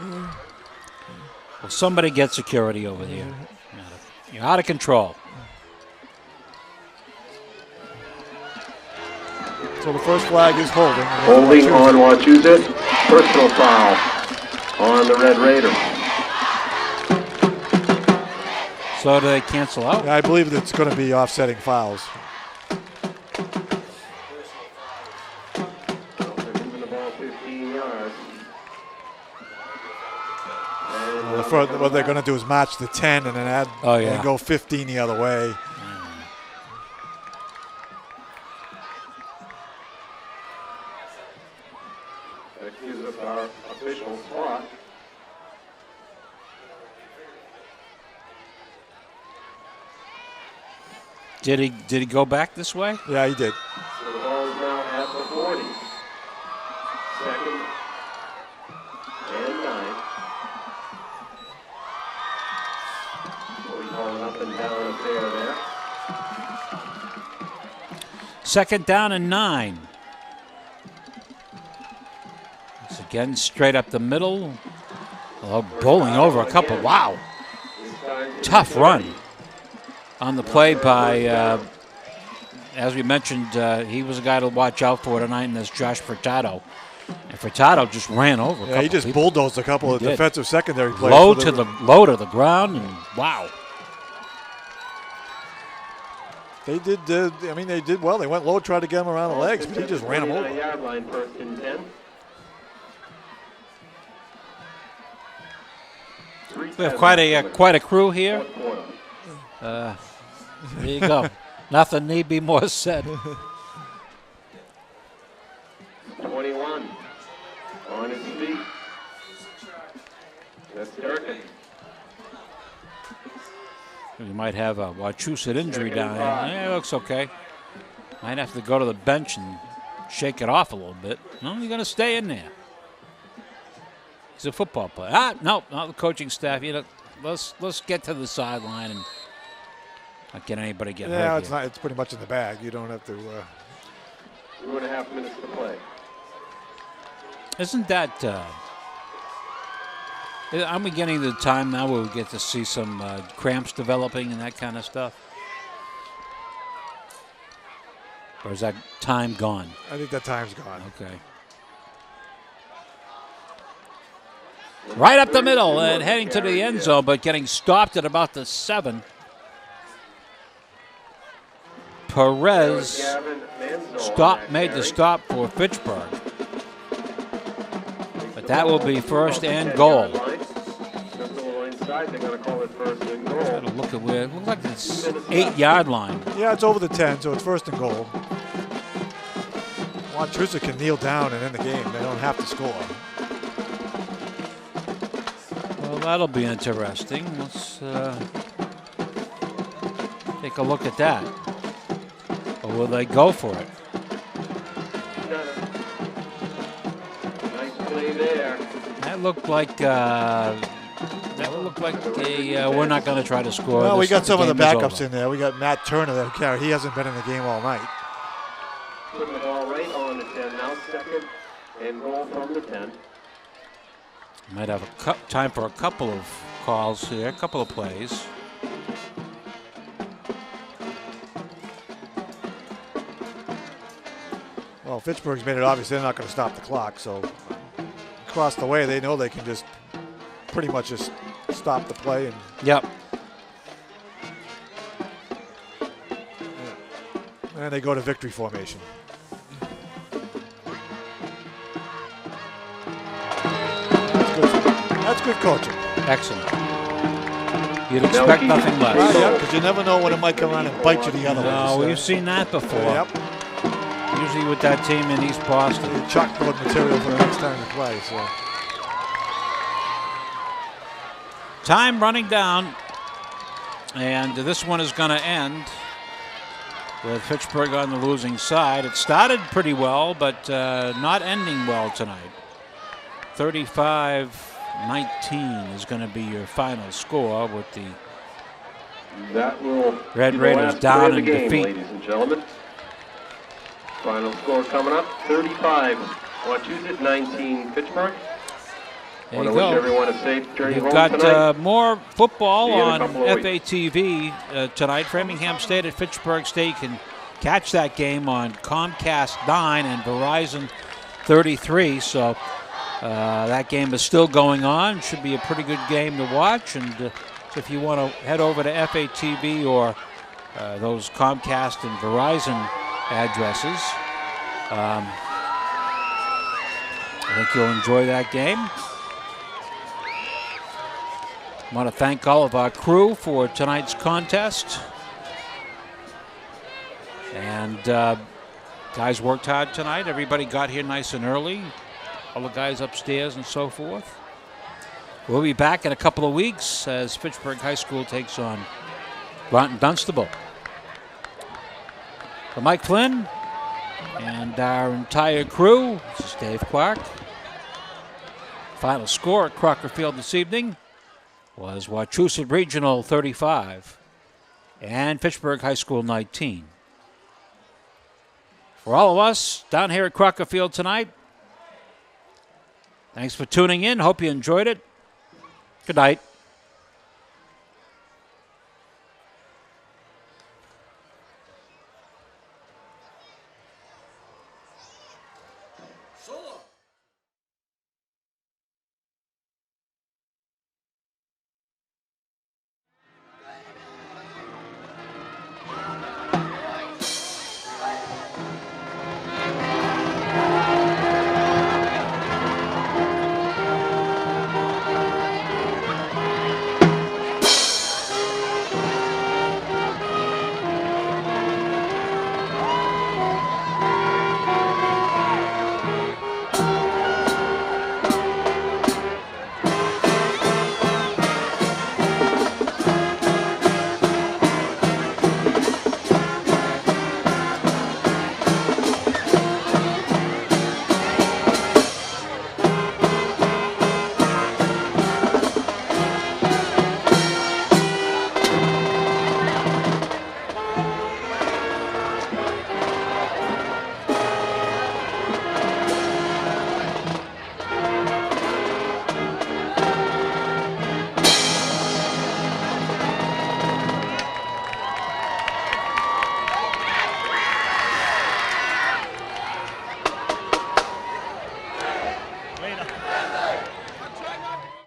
B: Well, somebody get security over here. You're out of control.
A: So the first flag is holding.
C: Holding on Wachusett. Personal foul on the Red Raiders.
B: So do they cancel out?
A: Yeah, I believe that it's going to be offsetting fouls.
C: Moving the ball 15 yards.
A: What they're going to do is match the 10 and then add and go 15 the other way.
C: That gives us our official spot.
B: Did he go back this way?
A: Yeah, he did.
C: So the ball is now at the 40. Second and 9.
B: Second down and 9. It's again straight up the middle. Oh, bowling over a couple. Wow. Tough run on the play by, as we mentioned, he was a guy to watch out for tonight, and that's Josh Furtado. And Furtado just ran over a couple.
A: Yeah, he just bulldozed a couple of defensive secondary players.
B: Low to the ground, and wow.
A: They did. They did well. They went low, tried to get him around the legs, but he just ran him over.
C: 29-yard line, first and 10.
B: We have quite a crew here. There you go. Nothing need be more said.
C: 21 on his feet. That's Durkin.
B: You might have a Wachusett injury down here. Yeah, it looks okay. Might have to go to the bench and shake it off a little bit. No, you're going to stay in there. He's a football player. No, not the coaching staff. Let's get to the sideline and not get anybody hurt.
A: Yeah, it's not. It's pretty much in the bag. You don't have to.
C: 2.5 minutes to play.
B: Isn't that? Aren't we getting to the time now where we get to see some cramps developing and that kind of stuff? Or is that time gone?
A: I think that time's gone.
B: Okay. Right up the middle and heading to the end zone, but getting stopped at about the 7. Perez made the stop for Fitchburg. But that will be first and goal. Gotta look at where it looks like it's 8-yard line.
A: Yeah, it's over the 10, so it's first and goal. Wachusett can kneel down and end the game. They don't have to score.
B: Well, that'll be interesting. Let's take a look at that. Or will they go for it?
C: Nice play there.
B: That looked like we're not going to try to score.
A: Well, we got some of the backups in there. We got Matt Turner that carry. He hasn't been in the game all night.
C: Putting the ball right on the 10 now. Second and goal from the 10.
B: Might have time for a couple of calls here, a couple of plays.
A: Well, Fitchburg's made it obvious they're not going to stop the clock, so across the way they know they can just pretty much just stop the play. And
B: yep.
A: And they go to victory formation. That's good coaching.
B: Excellent. You'd expect nothing less.
A: Yeah, because you never know when it might come around and bite you the other way.
B: No, we've seen that before.
A: Yep.
B: Usually with that team in East Boston.
A: Chalkboard material for the next time to play. So.
B: Time running down. And this one is going to end with Fitchburg on the losing side. It started pretty well, but not ending well tonight. 35-19 is going to be your final score with the Red Raiders down in defeat.
C: Ladies and gentlemen. Final score coming up, 35 Wachusett, 19 Fitchburg.
B: There you
C: I
B: go.
C: wish everyone a safe journey
B: You've
C: home
B: got
C: tonight.
B: more football
C: See you in a
B: on
C: couple of
B: FATV tonight. Framingham State at Fitchburg State. You can catch that game on Comcast 9 and Verizon 33. So that game is still going on. Should be a pretty good game to watch. And so if you want to head over to FATV or those Comcast and Verizon addresses, I think you'll enjoy that game. I want to thank all of our crew for tonight's contest. And guys worked hard tonight. Everybody got here nice and early. All the guys upstairs and so forth. We'll be back in a couple of weeks as Fitchburg High School takes on Groton Dunstable. For Mike Flynn and our entire crew, this is Dave Clark. Final score at Crocker Field this evening was Wachusett Regional 35 and Fitchburg High School 19. For all of us down here at Crocker Field tonight, thanks for tuning in. Hope you enjoyed it. Good night.